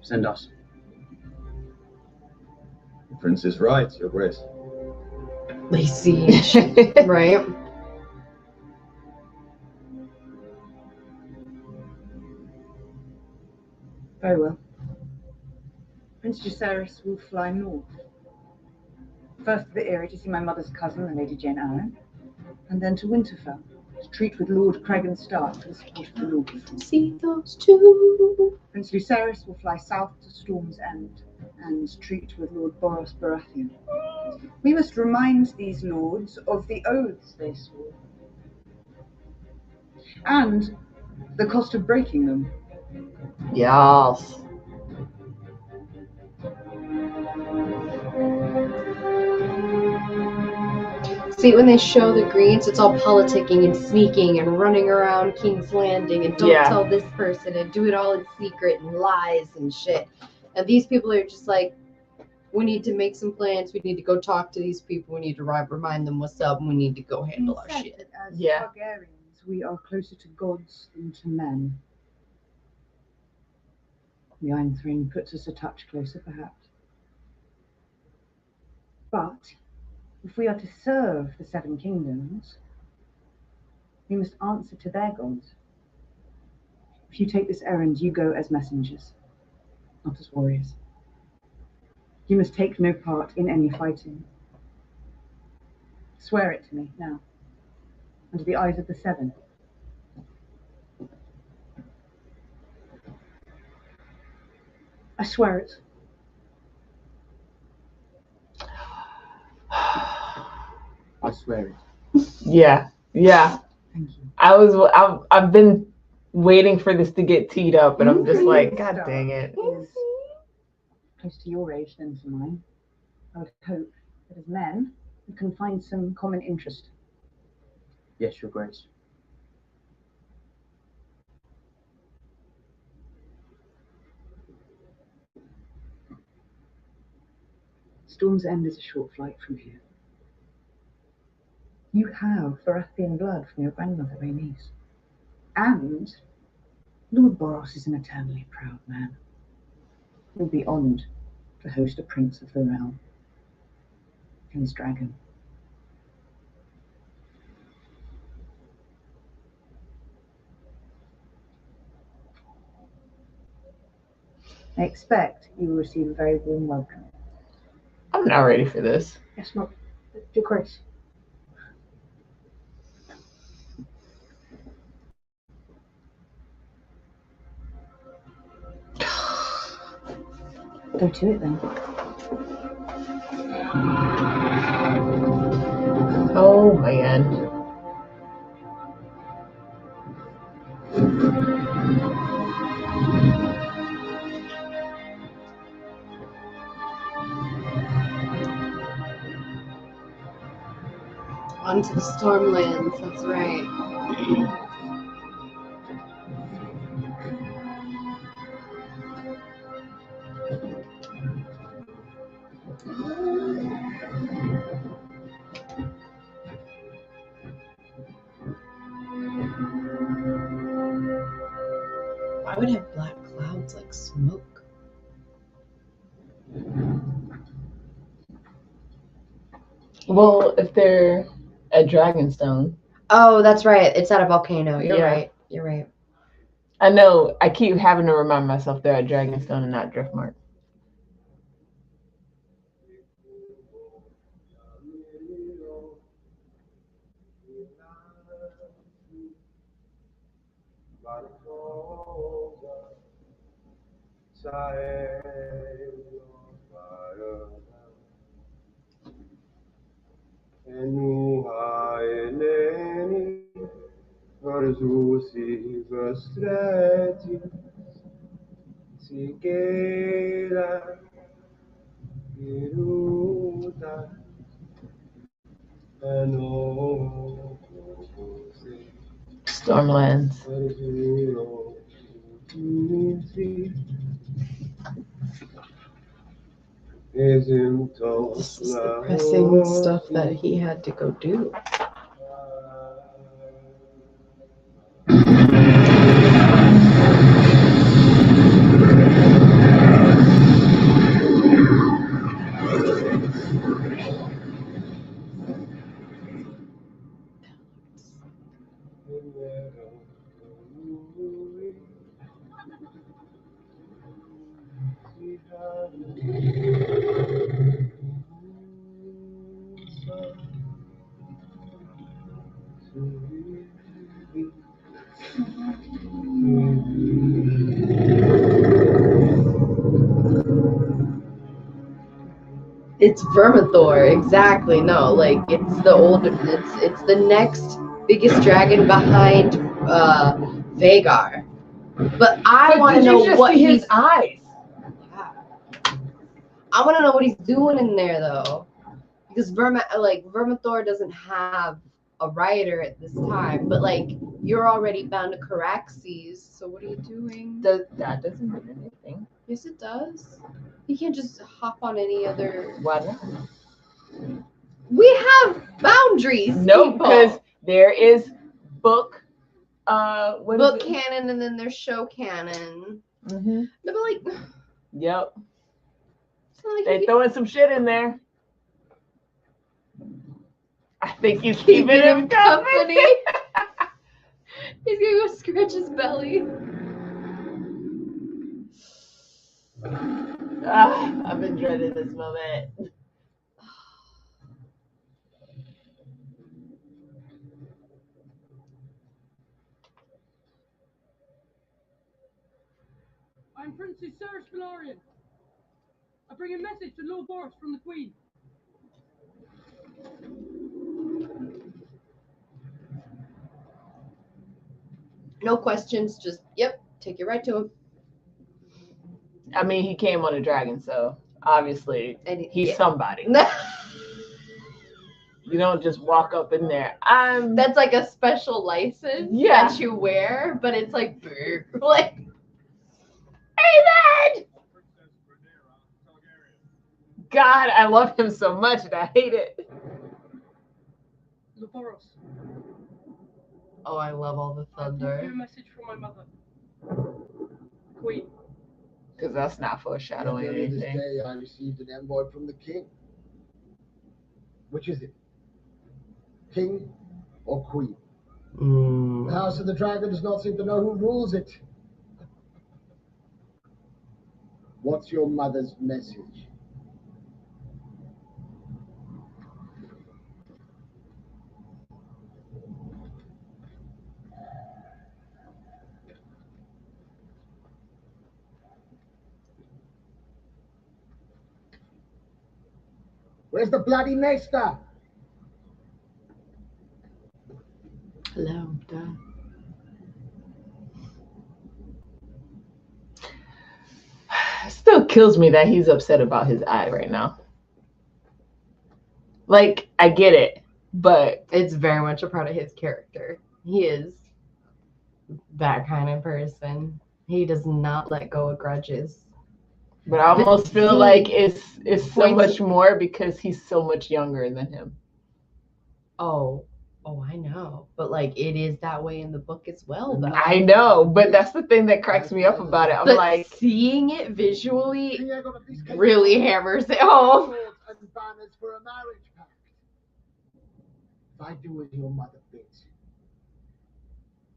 Send us. The Prince is right, Your Grace. Lay siege. Right? Very well. Prince Lucerys will fly north. First to the Eyrie to see my mother's cousin, the Lady Jane Arryn, and then to Winterfell to treat with Lord Cregan Stark for the support of the North. See those two. Prince Lucerys will fly south to Storm's End and treat with Lord Boros Baratheon. We must remind these lords of the oaths they swore and the cost of breaking them. Yes. See, when they show the Greens, it's all politicking and sneaking and running around King's Landing and don't tell this person and do it all in secret and lies and shit. And these people are just like, we need to make some plans. We need to go talk to these people. We need to remind them what's up, and we need to go handle our shit. As Targaryens, we are closer to gods than to men. The Iron Throne puts us a touch closer, perhaps. But if we are to serve the Seven Kingdoms, we must answer to their gods. If you take this errand, you go as messengers, not as warriors. You must take no part in any fighting. Swear it to me now, under the eyes of the Seven. I swear it. swear it. Yeah. Thank you. I've been waiting for this to get teed up, and I'm just like, God dang it. Is close to your age then to mine. I would hope that as men, we can find some common interest. Yes, Your Grace. Storm's End is a short flight from here. You have Baratheon blood from your grandmother, Rhaenys. And Lord Boros is an eternally proud man. He'll be honoured to host a prince of the realm and his dragon. I expect you will receive a very warm welcome. I'm not ready for this. Yes, not Your Grace. Go to it then. Oh man. Onto the Stormlands, that's right. Why would it have black clouds like smoke? Well, if they're at Dragonstone. Oh, that's right. It's at a volcano. You're Yeah. right. You're right. I know. I keep having to remind myself they're at Dragonstone and not Driftmark. Vesterosi, Vesterosi, Sigela, Iruta, Stormlands. This is depressing stuff that he had to go do. It's Vermithor, exactly. No, like it's the older. It's the next biggest dragon behind Vagar. But I want to know what his eyes. Yeah. I want to know what he's doing in there though, because Vermithor doesn't have a rider at this time. But like you're already bound to Caraxes, so what are you doing? That doesn't mean anything. Yes, it does. You can't just hop on any other. Why not? We have boundaries. No, people. because there is book. Book canon, and then there's show canon. Mm-hmm. No, but like. Yep. Like they throwing some shit in there. I think he's keeping him company. He's gonna go scratch his belly. I've been dreading this moment. I'm Princess Lucerys Velaryon. I bring a message to Lord Boros from the Queen. No questions, just, yep, take you right to him. I mean, he came on a dragon, so obviously he's somebody. You don't just walk up in there. That's like a special license that you wear, but it's like, like, Amen! God, I love him so much and I hate it. Lucerys. Oh, I love all the I thunder. brought you a message from my mother. Queen. Because that's not foreshadowing Earlier this anything. day, I received an envoy from the king. Which is it? King or queen? The House of the Dragon does not seem to know who rules it. What's your mother's message? Where's the bloody maester? Hello, duh. It still kills me that he's upset about his eye right now. Like, I get it, but it's very much a part of his character. He is that kind of person. He does not let go of grudges. But I almost feel like it's so much more because he's so much younger than him. Oh, I know. But like it is that way in the book as well, though. I know, but that's the thing that cracks me up about it. I'm like, seeing it visually really hammers it home. And banners for a marriage pact. If I do as your mother bids,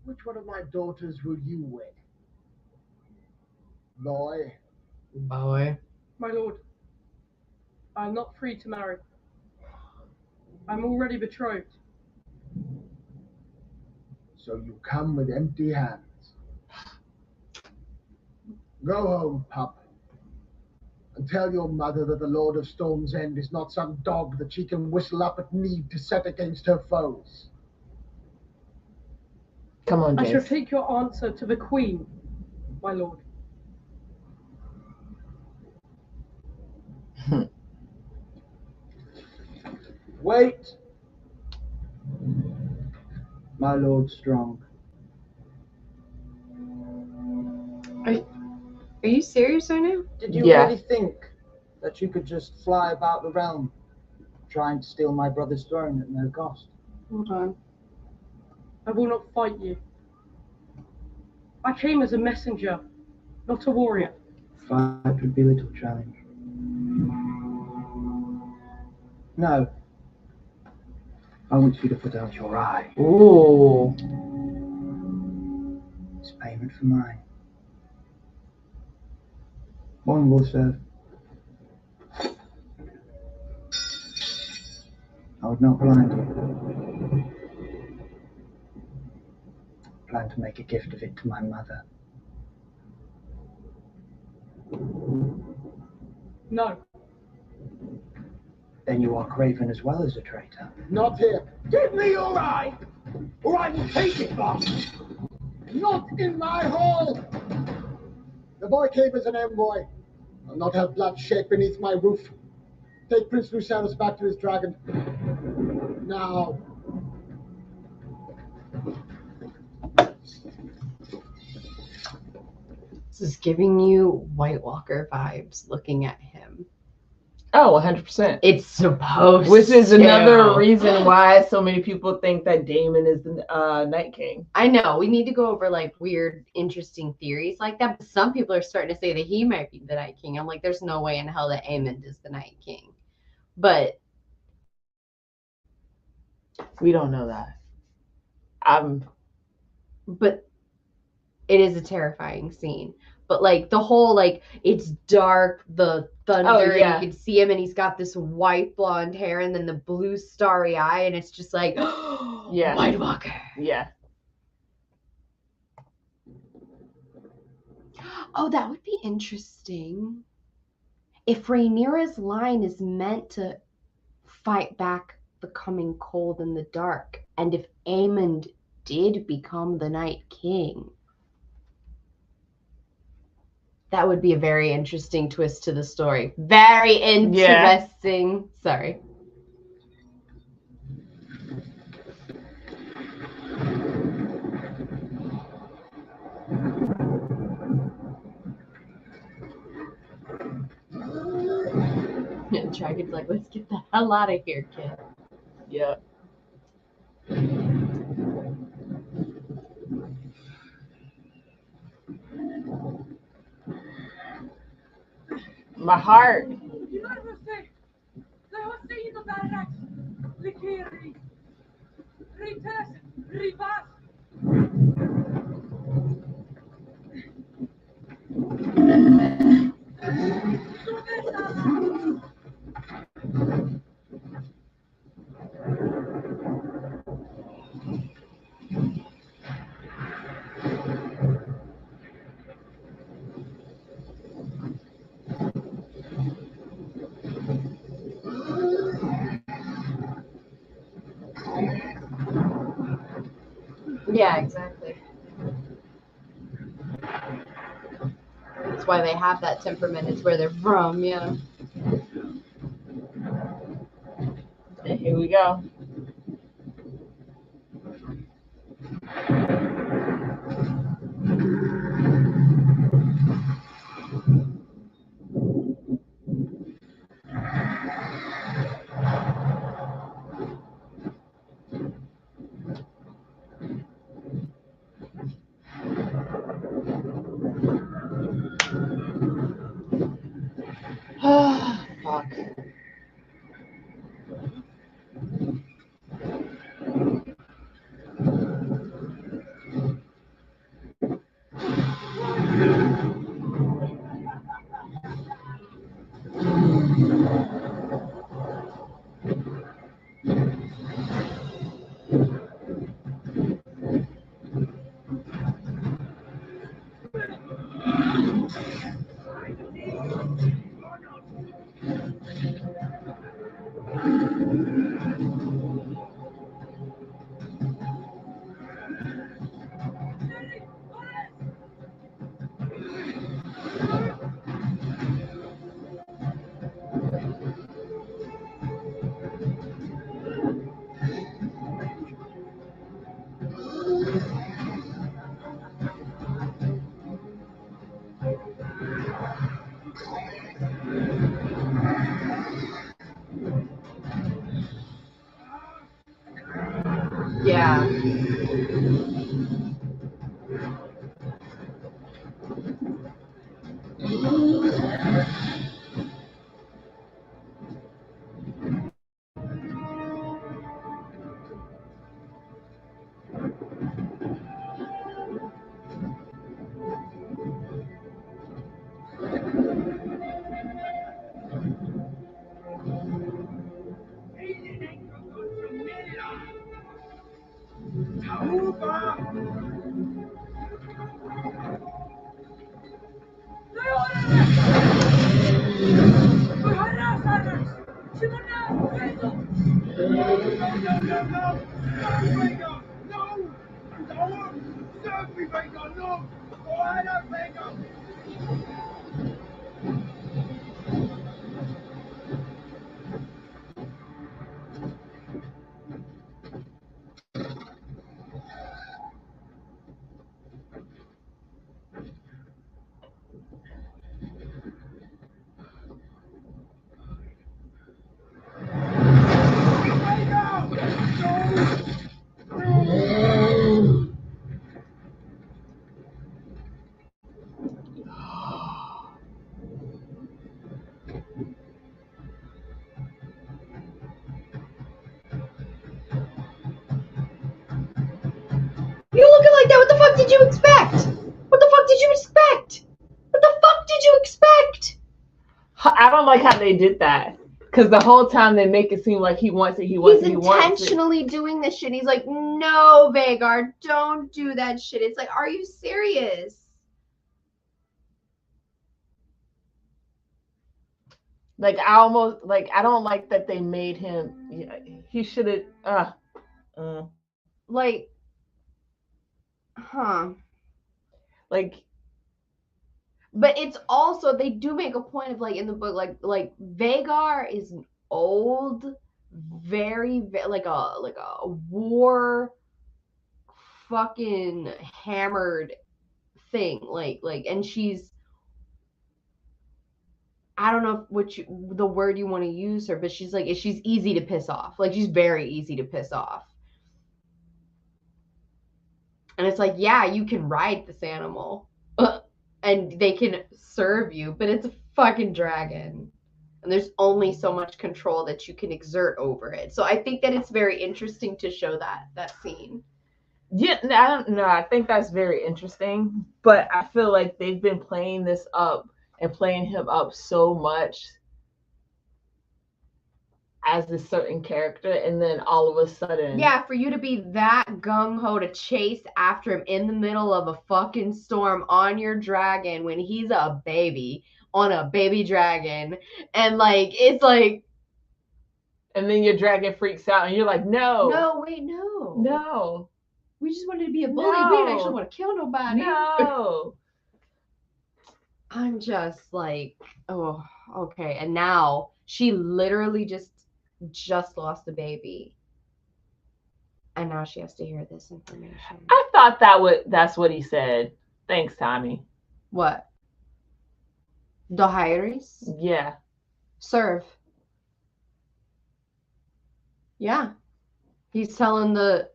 which one of my daughters will you wed? Boy. My lord, I'm not free to marry. I'm already betrothed. So you come with empty hands. Go home, pup, and tell your mother that the Lord of Storm's End is not some dog that she can whistle up at need to set against her foes. Come on, I Jace. shall take your answer to the Queen, my lord. Wait! My Lord Strong. Are you serious right now? Did you really think that you could just fly about the realm trying to steal my brother's throne at no cost? Hold on. I will not fight you. I came as a messenger, not a warrior. Fight would be little challenge. No. I want you to put out your eye. Ooh. It's payment for mine. One will serve. I would not blind you. I plan to make a gift of it to my mother. No. Then you are craven as well as a traitor. Not here. Give me your eye, or I will take it back. Not in my hall. The boy came as an envoy. I'll not have blood shed beneath my roof. Take Prince Lucerys back to his dragon. Now. This is giving you White Walker vibes looking at him. Oh, 100%. It's supposed Which is to. another reason why so many people think that Daemon is the Night King. I know. We need to go over like weird, interesting theories like that. But some people are starting to say that he might be the Night King. I'm like, there's no way in hell that Aemond is the Night King. But we don't know that. But it is a terrifying scene. But like the whole like it's dark, the thunder, and you can see him, and he's got this white blonde hair, and then the blue starry eye, and it's just like, yeah, White Walker. Yeah. Oh, that would be interesting. If Rhaenyra's line is meant to fight back the coming cold and the dark, and if Aemond did become the Night King. That would be a very interesting twist to the story. Very interesting. Yeah. Sorry. Dragon's like, let's get the hell out of here, kid. Yeah. My heart. Yeah, exactly. That's why they have that temperament. It's where they're from, yeah. And here we go. Fuck. Yeah. You looking like that? What the fuck did you expect? What the fuck did you expect? What the fuck did you expect? I don't like how they did that. Because the whole time they make it seem like he wants it, he wants it, he wants it. He's intentionally doing this shit. He's like, no, Vhagar, don't do that shit. It's like, are you serious? Like, I don't like that they made him, he should have, Like, Like, but it's also, they do make a point of, like, in the book, like Vhagar is an old, very like a war fucking hammered thing, like and she's, I don't know the word you want to use her, but she's easy to piss off. Like, she's very easy to piss off. And it's like, yeah, you can ride this animal and they can serve you, but it's a fucking dragon. And there's only so much control that you can exert over it. So I think that it's very interesting to show that scene. Yeah, I don't know. I think that's very interesting, but I feel like they've been playing this up and playing him up so much as a certain character, and then all of a sudden, yeah, for you to be that gung-ho to chase after him in the middle of a fucking storm on your dragon when he's a baby on a baby dragon, and like, it's like, and then your dragon freaks out and you're like, no, we just wanted to be a bully. We didn't actually want to kill nobody. No. I'm just like, oh, okay. And now she literally just lost a baby. And now she has to hear this information. I thought that's what he said. Thanks, Tommy. What? Dohaeris? Yeah. Serve. Yeah. He's telling the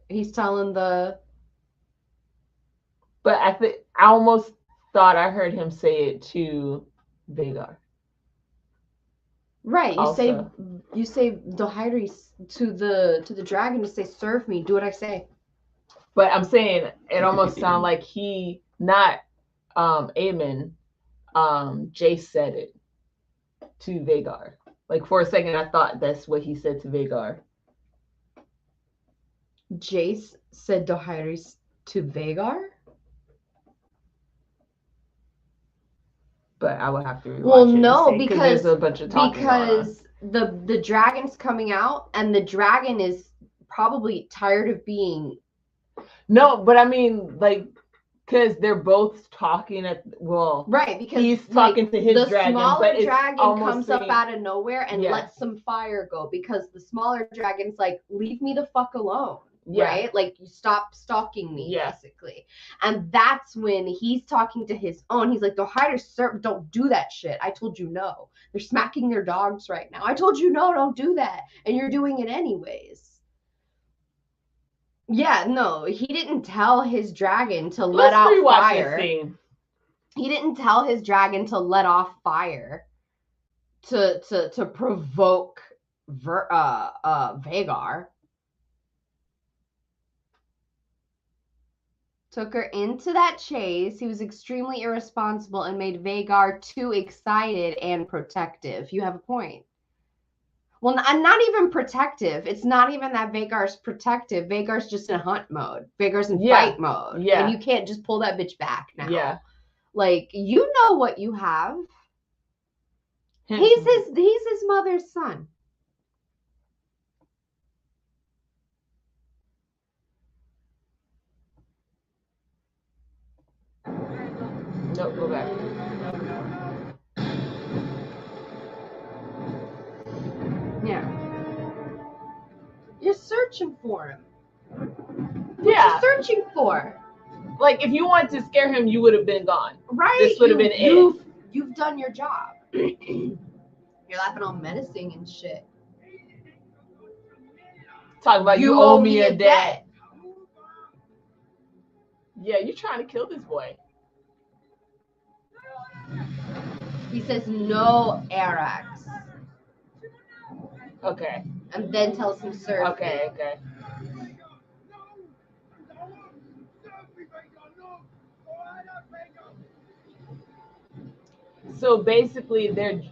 But I almost thought I heard him say it to Vhagar. Right. You say Dohaeris to the dragon to say, serve me, do what I say. But I'm saying it almost sounded like not Aemon, Jace said it to Vhagar. Like, for a second I thought that's what he said to Vhagar. Jace said Dohaeris to Vhagar? But I would have to rewatch well, it. No, because there's a bunch of talking the dragon's coming out, and the dragon is probably tired of being. No, but I mean, like, because they're both talking right, because he's talking to his dragon, but the smaller but dragon comes up out of nowhere and lets some fire go, because the smaller dragon's like, leave me the fuck alone. Yeah. Right? Like, you stop stalking me, basically. And that's when he's talking to his own. He's like, Dohaeris, don't do that shit. I told you no. They're smacking their dogs right now. I told you no, don't do that. And you're doing it anyways. Yeah, no, he didn't tell his dragon to let out fire. He didn't tell his dragon to let off fire to provoke Vhagar. Took her into that chase. He was extremely irresponsible and made Vhagar too excited and protective. You have a point. Well, not even protective. It's not even that Vhagar's protective. Vhagar's just in hunt mode. Vhagar's in fight mode. Yeah. And you can't just pull that bitch back now. Yeah. Like, you know what you have. He's his mother's son. Nope, go back. Yeah. You're searching for him. Yeah. What you searching for? Like, if you wanted to scare him, you would have been gone. Right. This would have been it. You've done your job. You're laughing all menacing and shit. Talking about you owe me a debt. Yeah, you're trying to kill this boy. He says no, Arax. Okay. And then tells him serve. Okay. So basically, I don't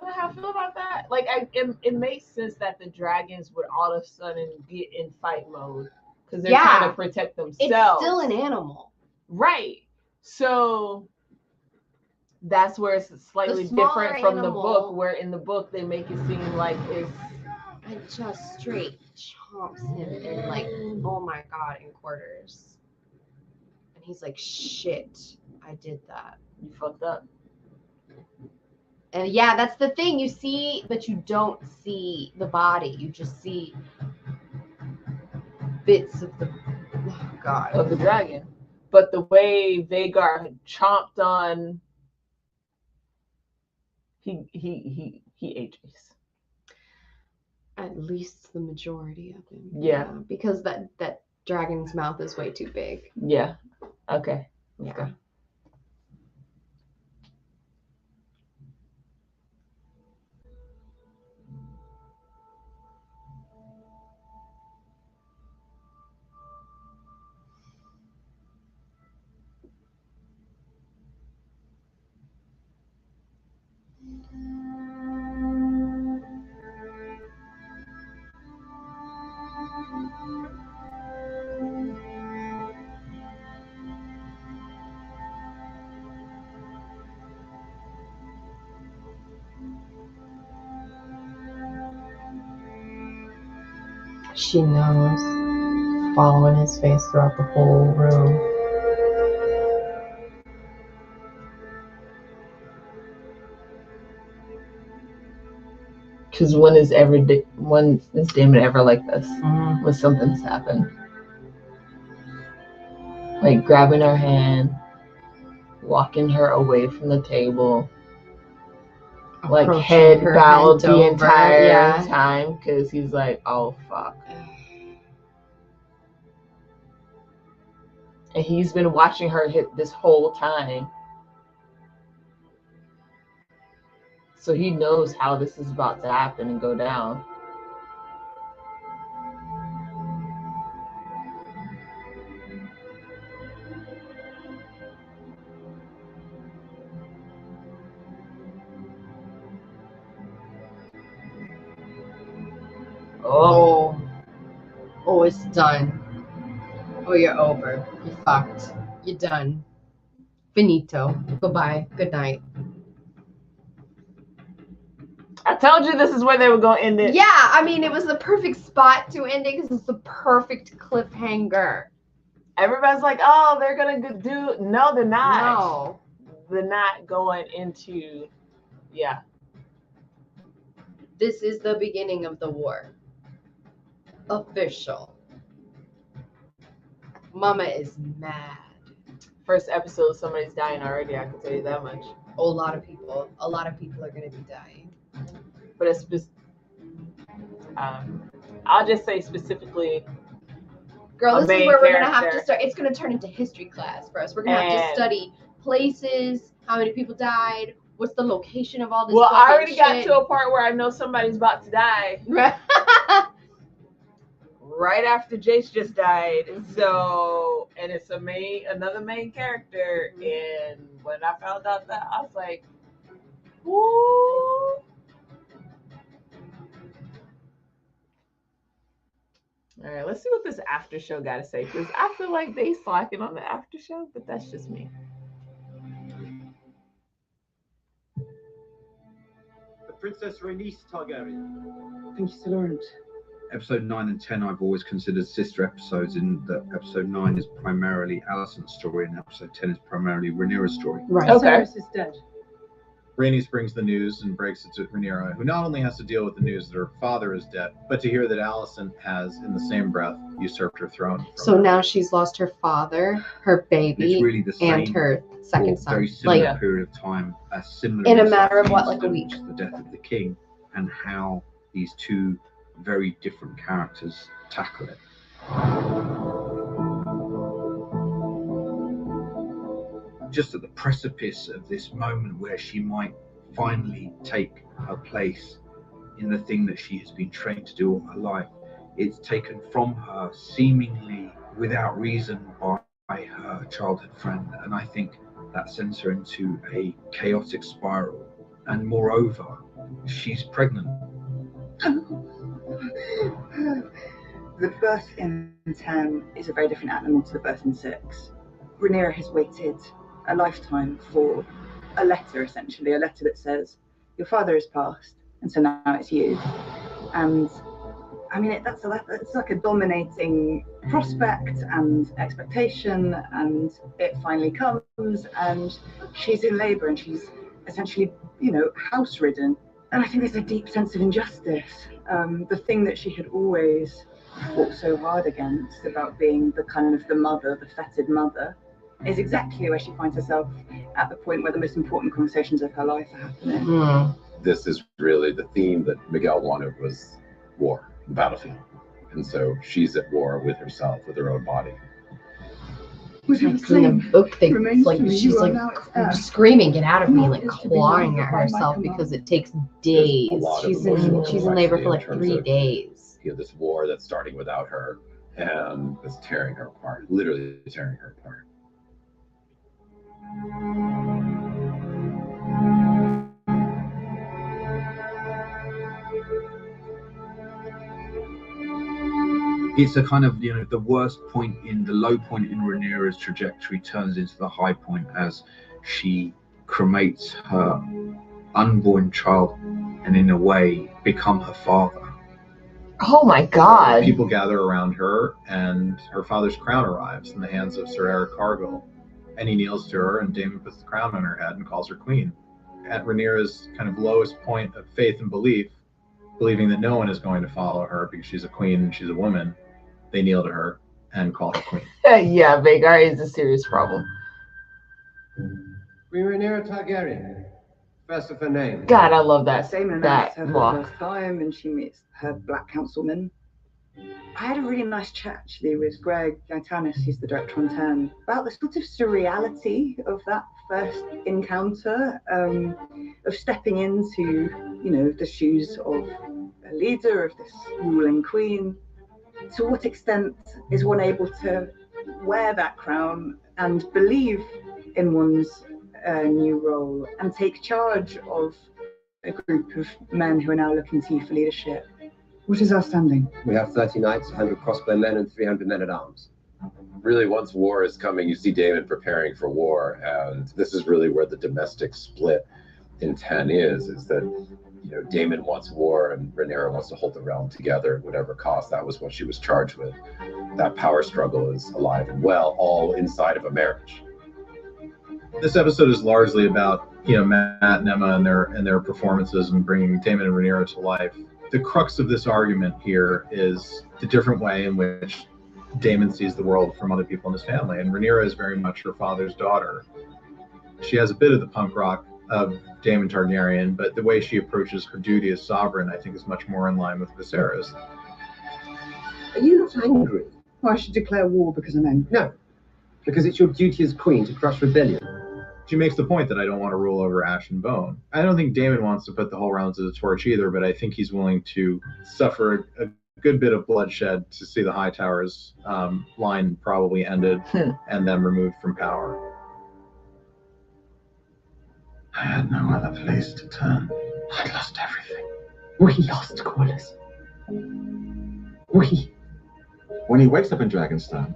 know how I feel about that. Like, it makes sense that the dragons would all of a sudden get in fight mode because they're trying to protect themselves. It's still an animal, right? So that's where it's slightly different from the book, where in the book they make it seem like it's. It just straight chomps him in, like, oh my god, in quarters. he's like, shit, I did that. You fucked up. And yeah, that's the thing. You see, but you don't see the body. You just see bits of the of the dragon. But the way Vhagar chomped on, he ages. At least the majority of him. Yeah. Because that dragon's mouth is way too big. Yeah. Okay. Let's go. She knows, following his face throughout the whole room. Because when is Damon ever like this? When something's happened? Like grabbing her hand, walking her away from the table, like head bowed the entire time because he's like, oh fuck. And he's been watching her hit this whole time. So he knows how this is about to happen and go down. Oh, it's done. Oh, you're over. You're fucked. You're done. Finito. Bye-bye. Good night. I told you this is where they were going to end it. Yeah, I mean, it was the perfect spot to end it because it's the perfect cliffhanger. Everybody's like, oh, they're going to do... No, they're not. No. They're not going into... Yeah. This is the beginning of the war. Official. Mama is mad. First episode, somebody's dying already, I can tell you that much. A lot of people are going to be dying. But it's just, I'll just say specifically, girl, this is where we're going to have to start. It's going to turn into history class for us. We're going to have to study places, how many people died, what's the location of all this. Well, I already got to a part where I know somebody's about to die. Right after Jace just died. So, and it's another main character. And when I found out that, I was like, ooh. All right, let's see what this after show got to say, because I feel like they slacking on the after show, but that's just me. The Princess Rhaenys Targaryen. I think you still aren't. Episode 9 and 10 I've always considered sister episodes, in that episode 9 is primarily Alicent's story and episode 10 is primarily Rhaenyra's story. Right. Okay. Varys is dead. Rhaenys brings the news and breaks it to Rhaenyra, who not only has to deal with the news that her father is dead, but to hear that Alicent has, in the same breath, usurped her throne. So now she's lost her father, her baby, it's really the same and her second son. Very similar period of time, similar in a matter of what, like a week? The death of the king, and how these two very different characters tackle it. Just at the precipice of this moment where she might finally take her place in the thing that she has been trained to do all her life, it's taken from her seemingly without reason by her childhood friend, and I think that sends her into a chaotic spiral. And moreover, she's pregnant. The birth in 10 is a very different animal to the birth in 6. Rhaenyra has waited a lifetime for a letter, essentially, a letter that says, your father has passed, and so now it's you. And I mean, it's like a dominating prospect and expectation, and it finally comes, and she's in labour, and she's essentially, house-ridden. And I think there's a deep sense of injustice. The thing that she had always fought so hard against about being the mother, the feted mother, is exactly where she finds herself at the point where the most important conversations of her life are happening. This is really the theme that Miguel wanted, was war, the battlefield. And so she's at war with herself, with her own body. In the book, she's like screaming, "Get out of me!" Like clawing at herself because it takes days. She's in labor for like 3 days. You know, this war that's starting without her and it's tearing her apart, literally tearing her apart. It's a kind of, the worst point the low point in Rhaenyra's trajectory turns into the high point as she cremates her unborn child and in a way become her father. Oh my God. People gather around her and her father's crown arrives in the hands of Sir Eric Cargill. And he kneels to her and Daemon puts the crown on her head and calls her queen. At Rhaenyra's kind of lowest point of faith and belief, believing that no one is going to follow her because she's a queen and she's a woman, they kneel to her and call her queen. Yeah, Vhagar is a serious problem. Queen Rhaenyra Targaryen, first of her name. God, I love that. Daemon That meets her for the first time, and she meets her black councilman. I had a really nice chat actually with Greg Gaetanis, he's the director on 10, about the sort of surreality of that first encounter, of stepping into, the shoes of a leader, of this ruling queen. To what extent is one able to wear that crown and believe in one's new role and take charge of a group of men who are now looking to you for leadership? What is our standing? We have 30 knights, 100 crossbow men, and 300 men at arms. Really, once war is coming, you see Daemon preparing for war, and this is really where the domestic split in 10 is that Daemon wants war and Rhaenyra wants to hold the realm together at whatever cost. That was what she was charged with. That power struggle is alive and well, all inside of a marriage. This episode is largely about Matt and Emma and their performances and bringing Daemon and Rhaenyra to life. The crux of this argument here is the different way in which Daemon sees the world from other people in his family, and Rhaenyra is very much her father's daughter. She has a bit of the punk rock of Daemon Targaryen, but the way she approaches her duty as sovereign, I think, is much more in line with Viserys. Are you not angry? Well, I should declare war because I'm angry. No, because it's your duty as queen to crush rebellion. She makes the point that I don't want to rule over ash and bone. I don't think Daemon wants to put the whole realm to the torch either, but I think he's willing to suffer a good bit of bloodshed to see the Hightower's line probably ended and them removed from power. I had no other place to turn. I'd lost everything. We lost Corlys. We. When he wakes up in Dragonstone,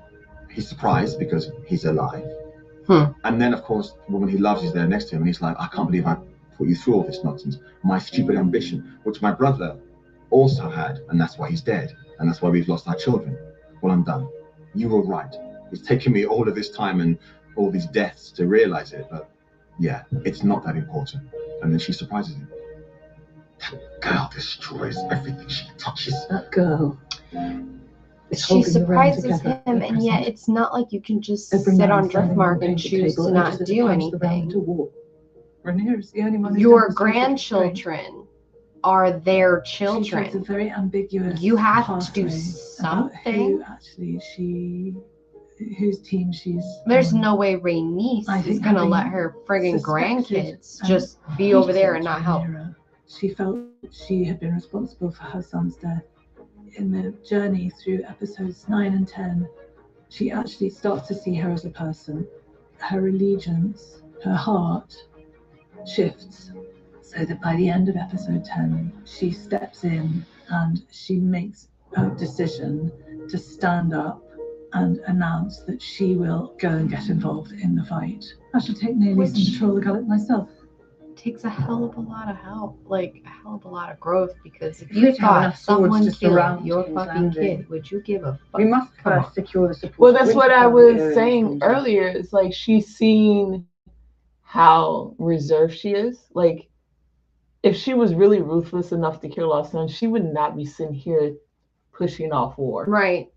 he's surprised because he's alive. And then, of course, the woman he loves is there next to him, and he's like, I can't believe I put you through all this nonsense. My stupid ambition, which my brother also had, and that's why he's dead. And that's why we've lost our children. Well, I'm done. You were right. It's taken me all of this time and all these deaths to realize it, but yeah, it's not that important. And then she surprises him. That girl destroys everything she touches. That girl. She surprises him, and yet it's not like you can just sit on Driftmark and choose to not do anything. Rhaenyra's the only one. Your grandchildren are their children. It's a very ambiguous. You have to do something. Whose team she's. There's no way Rhaenys is gonna let her friggin' grandkids just be over there and not help. She felt she had been responsible for her son's death. In the journey through episodes 9 and 10, she actually starts to see her as a person. Her allegiance, her heart shifts, so that by the end of episode 10, she steps in and she makes a decision to stand up and announce that she will go and get involved in the fight. I shall take nearly some patrol the gullet myself. takes a hell of a lot of help, like a hell of a lot of growth. Because if We you need to have thought enough swords someone to killed surround your King's fucking Landing. kid, would you give a fuck? We must Come first on. secure the support. Well, of that's what I Winterfell was area saying and- earlier. It's like she's seen how reserved she is. Like, if she was really ruthless enough to kill our son, she would not be sitting here pushing off war. Right.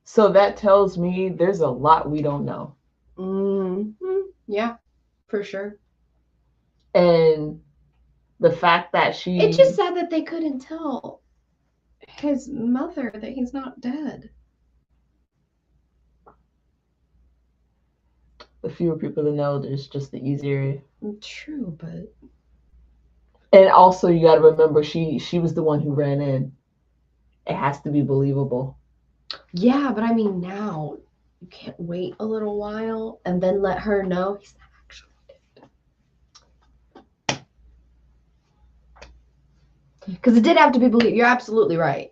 So that tells me there's a lot we don't know. Yeah, for sure. And the fact that she... It's just sad that they couldn't tell his mother that he's not dead. The fewer people that know, there's just the easier. True, but... And also, you got to remember, she was the one who ran in. It has to be believable. Yeah, but I mean, now you can't wait a little while and then let her know he's not actually dead. Because it did have to be believed. You're absolutely right.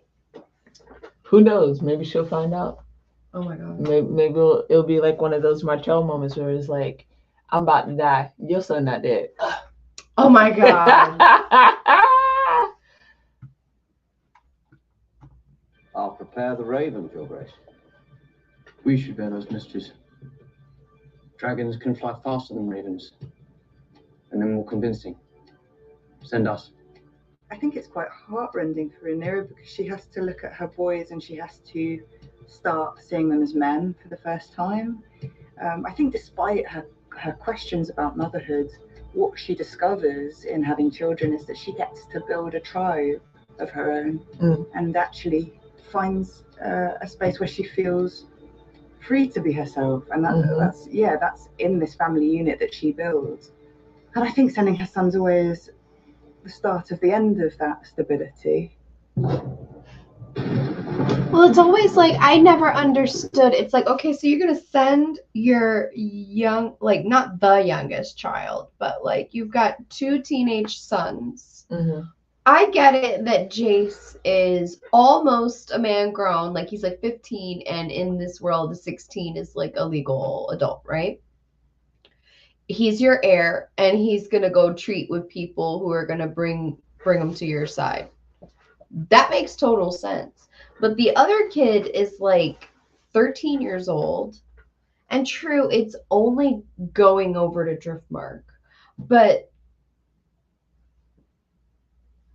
Who knows? Maybe she'll find out. Oh my god. Maybe it'll be like one of those Martell moments where it's like, I'm about to die. Your son not dead. Oh my god. I'll prepare the ravens, Your Grace. We should bear those mysteries. Dragons can fly faster than ravens, and they're more convincing. Send us. I think it's quite heartrending for Rhaenyra because she has to look at her boys and she has to start seeing them as men for the first time. I think despite her questions about motherhood, what she discovers in having children is that she gets to build a tribe of her own and actually finds a space where she feels free to be herself. And that's in this family unit that she builds. And I think sending her sons away is the start of the end of that stability. Well, it's always like, I never understood. It's like, okay, so you're going to send your young, like, not the youngest child, but like you've got 2 teenage sons. I get it that Jace is almost a man grown, like he's like 15, and in this world, the 16 is like a legal adult, right? He's your heir, and he's gonna go treat with people who are gonna bring him to your side. That makes total sense. But the other kid is like 13 years old, and true, it's only going over to Driftmark, but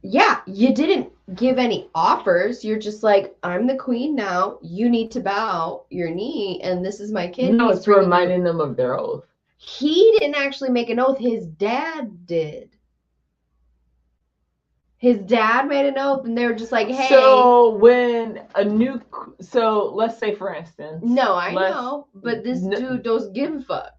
yeah, you didn't give any offers. You're just like, I'm the queen now. You need to bow your knee, and this is my kid. No, it's reminding them of their oath. He didn't actually make an oath. His dad did. His dad made an oath, and they were just like, hey. So let's say, for instance. No, I know, but this dude doesn't give a fuck.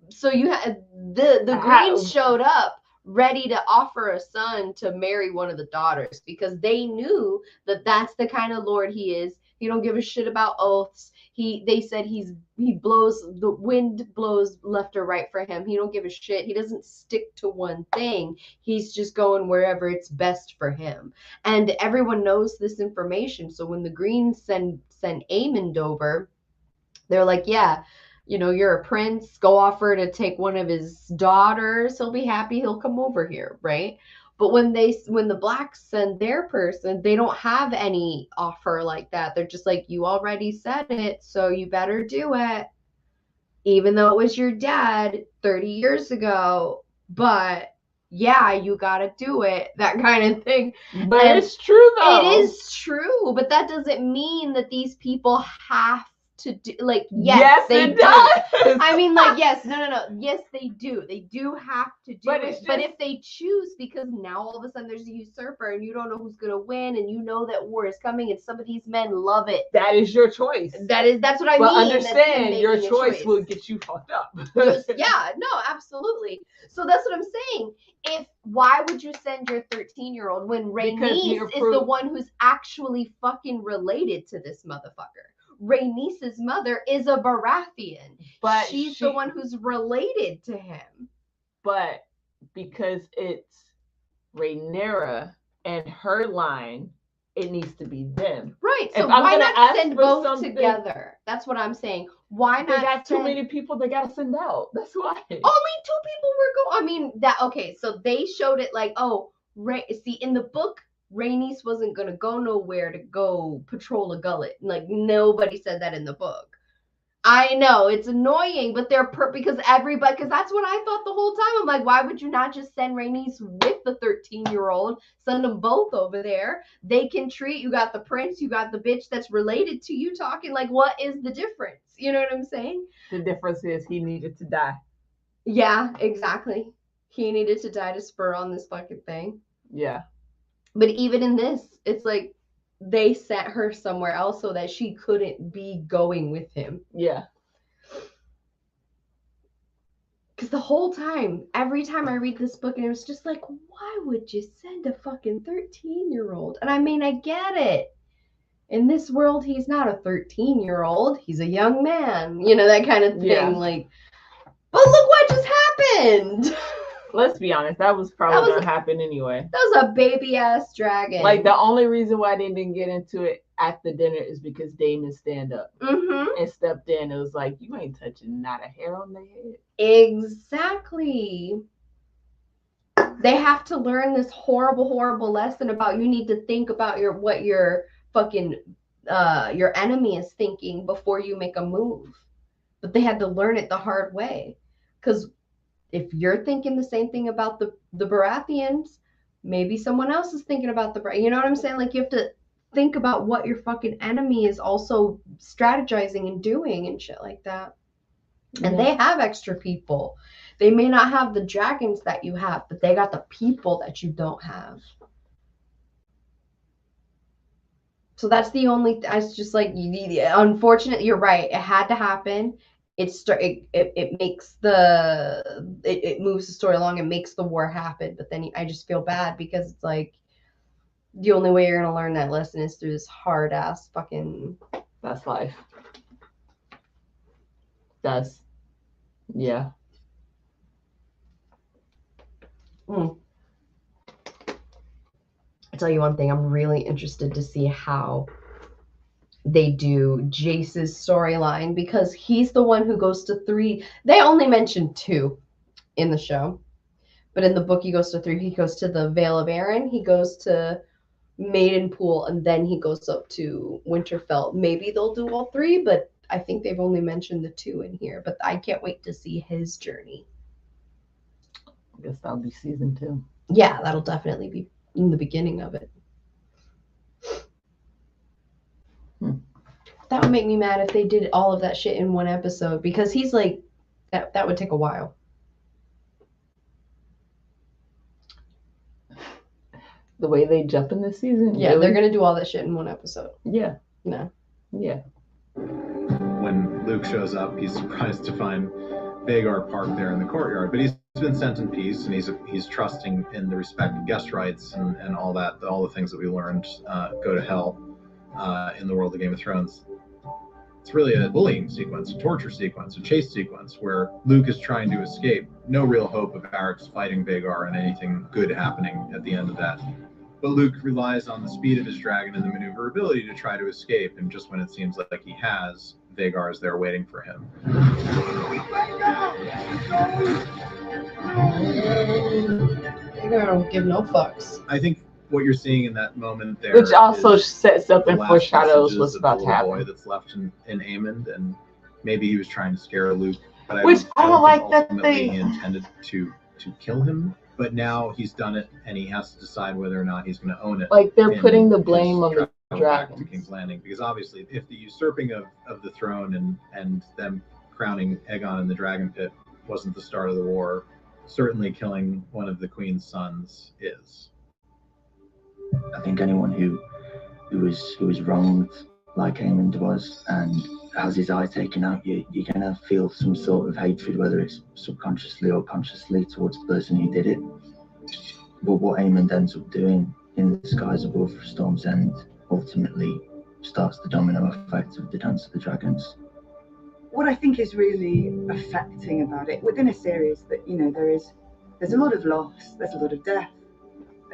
So you had the Greens showed up ready to offer a son to marry one of the daughters because they knew that that's the kind of lord he is. He don't give a shit about oaths. They said the wind blows left or right for him. He don't give a shit. He doesn't stick to one thing. He's just going wherever it's best for him. And everyone knows this information. So when the Greens send Aemond over, they're like, yeah, you know, you're a prince, go offer to take one of his daughters. He'll be happy. He'll come over here, right? But when the Blacks send their person, they don't have any offer like that. They're just like, you already said it, so you better do it. Even though it was your dad 30 years ago, but yeah, you got to do it, that kind of thing. But it's true, though. It is true, but that doesn't mean that these people have to do, like, yes they do. I mean, like, yes, no, yes they do. They do have to do it. But if they choose, because now all of a sudden there's a usurper and you don't know who's gonna win, and you know that war is coming, and some of these men love it. That is your choice. That's what I mean. But understand, your choice will get you fucked up. Yeah, no, absolutely. So that's what I'm saying. Why would you send your 13-year-old when Rhaenys is the one who's actually fucking related to this motherfucker? Rhaenys' mother is a Baratheon, but she's the one who's related to him. But because it's Rhaenyra and her line it needs to be them. Right. If So I'm why gonna not ask send for both something- together? That's what I'm saying. Why They not got too send... many people they gotta send out. That's why. Only 2 people were going. I mean, that okay. So they showed it like, oh, see, in the book, Rhaenys wasn't gonna go nowhere to go patrol a gullet. Like nobody said that in the book. I know it's annoying, but they're because everybody, because that's what I thought the whole time. I'm like, why would you not just send Rhaenys with the 13-year-old? Send them both over there. They can treat. You got the prince, you got the bitch that's related to you talking. Like, what is the difference? You know what I'm saying? The difference is he needed to die. Yeah, exactly. He needed to die to spur on this fucking thing. Yeah. But even in this, it's like they sent her somewhere else so that she couldn't be going with him. Yeah. Because the whole time, every time I read this book, and it was just like, why would you send a fucking 13-year-old? And I mean, I get it. In this world, he's not a 13-year-old. He's a young man. You know, that kind of thing. Yeah. Like, but look what just happened. Let's be honest, that was probably gonna happen anyway. That was a baby-ass dragon. Like, the only reason why they didn't get into it at the dinner is because Damon stand up and stepped in. It was like, you ain't touching not a hair on their head. Exactly. They have to learn this horrible, horrible lesson about you need to think about what your fucking your enemy is thinking before you make a move. But they had to learn it the hard way. Because if you're thinking the same thing about the Baratheons, maybe someone else is thinking about you know what I'm saying? Like, you have to think about what your fucking enemy is also strategizing and doing and shit like that. And they have extra people. They may not have the dragons that you have, but they got the people that you don't have. So that's the only. It's just like unfortunately, you're right. It had to happen. It makes it moves the story along and makes the war happen. But then I just feel bad because it's like the only way you're gonna learn that lesson is through this hard ass fucking. That's life. Yeah. I'll tell you one thing. I'm really interested to see how they do Jace's storyline because he's the one who goes to 3. They only mentioned 2 in the show, but in the book he goes to 3. He goes to the Vale of Arryn, he goes to Maidenpool, and then he goes up to Winterfell. Maybe they'll do all 3, but I think they've only mentioned the 2 in here. But I can't wait to see his journey. I guess that'll be season 2. Yeah, that'll definitely be in the beginning of it. That would make me mad if they did all of that shit in one episode because he's like, that would take a while. The way they jump in this season? Yeah, they're going to do all that shit in one episode. Yeah. No. Yeah. When Luke shows up, he's surprised to find Vhagar parked there in the courtyard, but he's been sent in peace, and he's trusting in the respect of guest rights and all that, all the things that we learned go to hell in the world of Game of Thrones. It's really a bullying sequence, a torture sequence, a chase sequence where Luke is trying to escape. No real hope of Arrax fighting Vhagar and anything good happening at the end of that. But Luke relies on the speed of his dragon and the maneuverability to try to escape, and just when it seems like he has, Vhagar is there waiting for him. Vhagar don't give no fucks. I think what you're seeing in that moment there, which also sets up and foreshadows what's about to happen. Boy that's left in Amond, and maybe he was trying to scare Luke, but I don't like that ultimately he intended to kill him. But now he's done it, and he has to decide whether or not he's going to own it. Like, they're putting the blame on the dragon to King's Landing, because obviously, if the usurping of the throne and them crowning Aegon in the Dragon Pit wasn't the start of the war, certainly killing one of the Queen's sons is. I think anyone who was wronged like Aemond was and has his eye taken out, you're going to feel some sort of hatred, whether it's subconsciously or consciously, towards the person who did it. But what Aemond ends up doing in the skies above Storm's End ultimately starts the domino effect of the Dance of the Dragons. What I think is really affecting about it within a series that, you know, there's a lot of loss, there's a lot of death,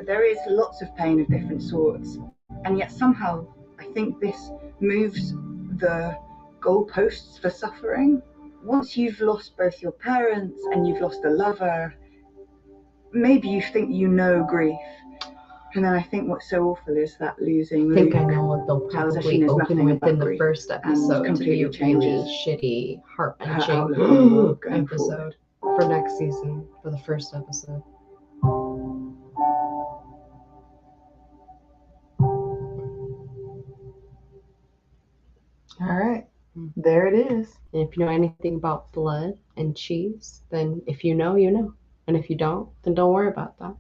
there is lots of pain of different sorts. And yet somehow I think this moves the goalposts for suffering. Once you've lost both your parents and you've lost a lover, maybe you think you know grief. And then I think what's so awful is that losing I think Luke I know what they'll tells her probably she knows open nothing with about in the grief first and episode to be completely a really changes shitty, her heart-wrenching outlook on the world going episode for next season, for the first episode. All right. There it is. And if you know anything about blood and cheese, then if you know, you know. And if you don't, then don't worry about that.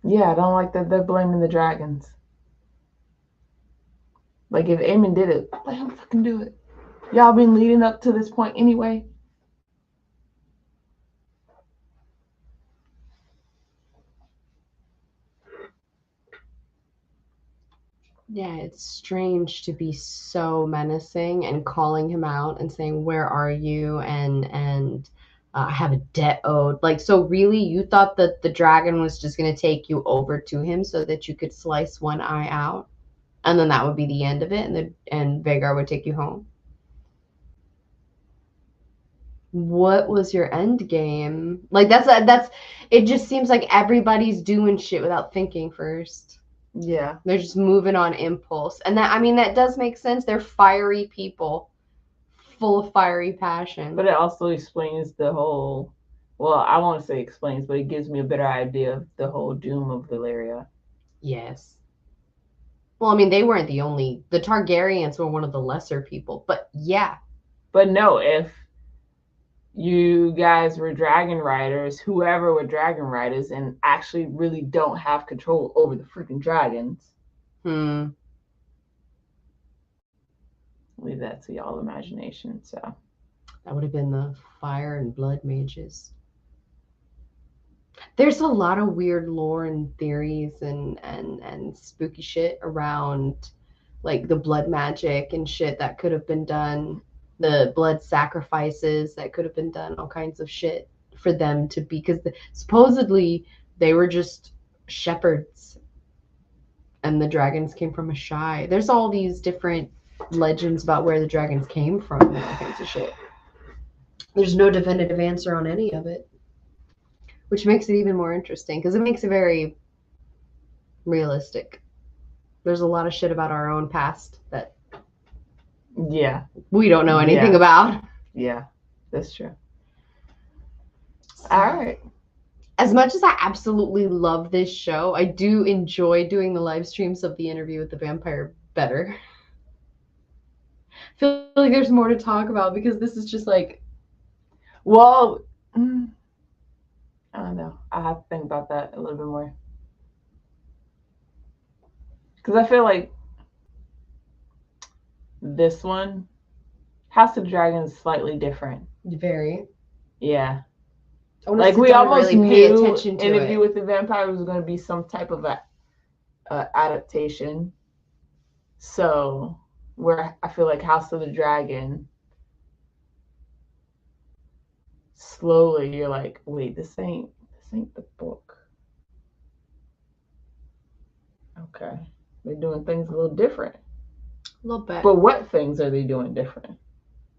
Yeah, I don't like that they're blaming the dragons. Like, if Aemon did it, let him fucking do it. Y'all been leading up to this point anyway. Yeah, it's strange to be so menacing and calling him out and saying, "Where are you?" and I have a debt owed. Like, so really, you thought that the dragon was just gonna take you over to him so that you could slice one eye out, and then that would be the end of it, and Vhagar would take you home. What was your end game? Like, that's it. Just seems like everybody's doing shit without thinking first. Yeah. They're just moving on impulse. And that, I mean, that does make sense. They're fiery people, full of fiery passion. But it also explains the whole, well, I won't say explains, but it gives me a better idea of the whole doom of Valyria. Yes. Well, I mean, they weren't the Targaryens were one of the lesser people, but yeah. But no, if you guys were dragon riders, whoever were dragon riders, and actually really don't have control over the freaking dragons. Leave that to y'all imagination. So that would have been the fire and blood mages. There's a lot of weird lore and theories and spooky shit around, like, the blood magic and shit that could have been done, the blood sacrifices that could have been done, all kinds of shit for them to be, because supposedly they were just shepherds and the dragons came from a shy. There's all these different legends about where the dragons came from and all kinds of shit. There's no definitive answer on any of it, which makes it even more interesting because it makes it very realistic. There's a lot of shit about our own past that we don't know anything about. Yeah, that's true. All right. As much as I absolutely love this show, I do enjoy doing the live streams of the interview with the vampire better. I feel like there's more to talk about because this is just like, well, I don't know. I have to think about that a little bit more. Because I feel like this one, House of the Dragon, is slightly different. Very. Yeah. Like, we almost really knew Interview with the Vampire was going to be some type of adaptation. So, where I feel like House of the Dragon, slowly you're like, wait, this ain't the book. Okay. They're doing things a little different. A little bit. But what things are they doing different?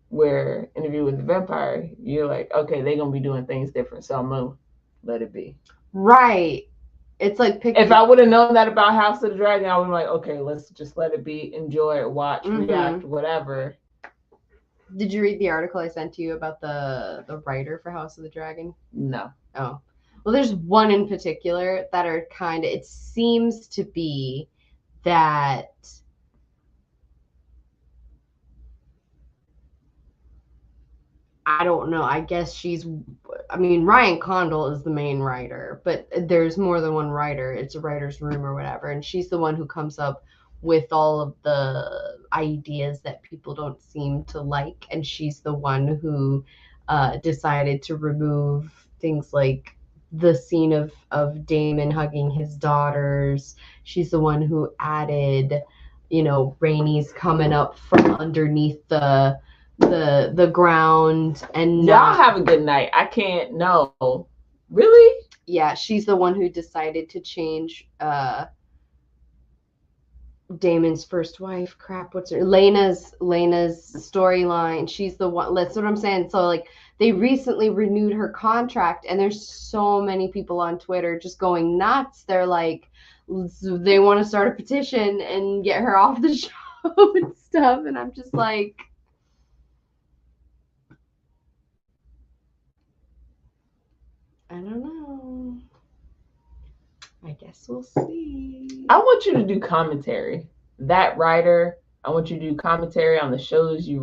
Where Interview with the Vampire, you're like, okay, they're going to be doing things different, so I'm going to let it be. Right. It's like picking... If I would have known that about House of the Dragon, I would be like, okay, let's just let it be, enjoy it, watch, react, whatever. Did you read the article I sent to you about the writer for House of the Dragon? No. Oh. Well, there's one in particular that are kind of, it seems to be that I don't know. I guess Ryan Condal is the main writer, but there's more than one writer. It's a writer's room or whatever. And she's the one who comes up with all of the ideas that people don't seem to like. And she's the one who decided to remove things like the scene of Daemon hugging his daughters. She's the one who added, Rhaenys coming up from underneath the the ground and y'all have a good night. I can't. No, really. Yeah, she's the one who decided to change Damon's first wife. Crap, what's her? Lena's storyline. She's the one. That's what I'm saying. So like, they recently renewed her contract, and there's so many people on Twitter just going nuts. They're like, they want to start a petition and get her off the show and stuff. And I'm just like, I don't know. I guess we'll see. I want you to do commentary. That writer, I want you to do commentary on the shows you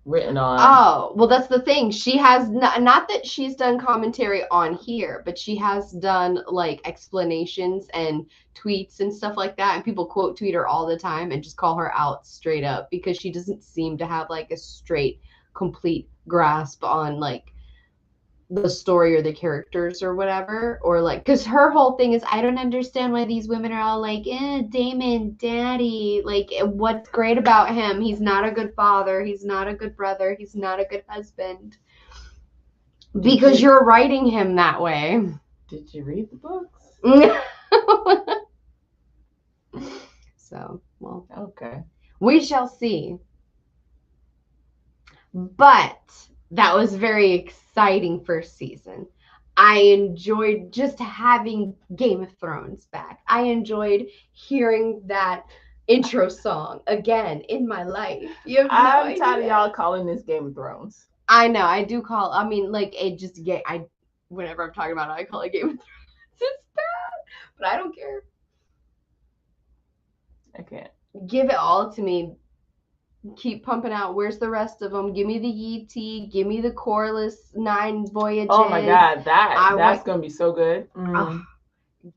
written on. Oh, well, that's the thing. She has not that she's done commentary on here, but she has done like explanations and tweets and stuff like that. And people quote tweet her all the time and just call her out straight up because she doesn't seem to have like a straight, complete grasp on like the story or the characters or whatever, or like, because her whole thing is, I don't understand why these women are all like, Damon, daddy, like, what's great about him? He's not a good father, he's not a good brother, he's not a good husband. Because you're writing him that way. Did you read the books? So, well, okay, we shall see. But that was very exciting first season. I enjoyed just having Game of Thrones back. I enjoyed hearing that intro song again in my life. I'm tired of y'all calling this Game of Thrones. I know, I do call, I mean, like, it just whenever I'm talking about it, I call it Game of Thrones. It's bad, but I don't care. I can't. Give it all to me. Keep pumping out. Where's the rest of them? Give me the Yee-Tea. Give me the Corlys 9 Voyages. Oh my God, that's gonna be so good.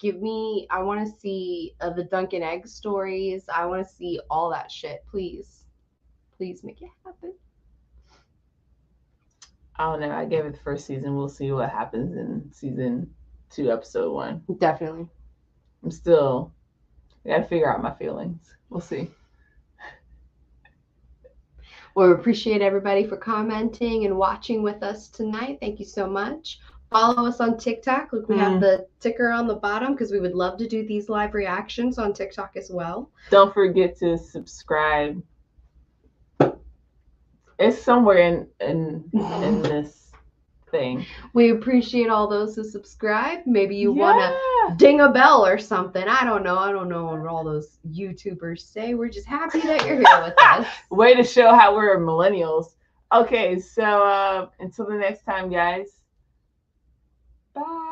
Give me. I want to see the Duncan Egg stories. I want to see all that shit. Please make it happen. I don't know. I gave it the first season. We'll see what happens in season 2, episode 1. Definitely. I gotta figure out my feelings. We'll see. Well, we appreciate everybody for commenting and watching with us tonight. Thank you so much. Follow us on TikTok. Look, we have the ticker on the bottom because we would love to do these live reactions on TikTok as well. Don't forget to subscribe. It's somewhere in this thing. We appreciate all those who subscribe. Maybe you want to ding a bell or something. I don't know what all those YouTubers say. We're just happy that you're here with us. Way to show how we're millennials. Okay, so until the next time, guys. Bye.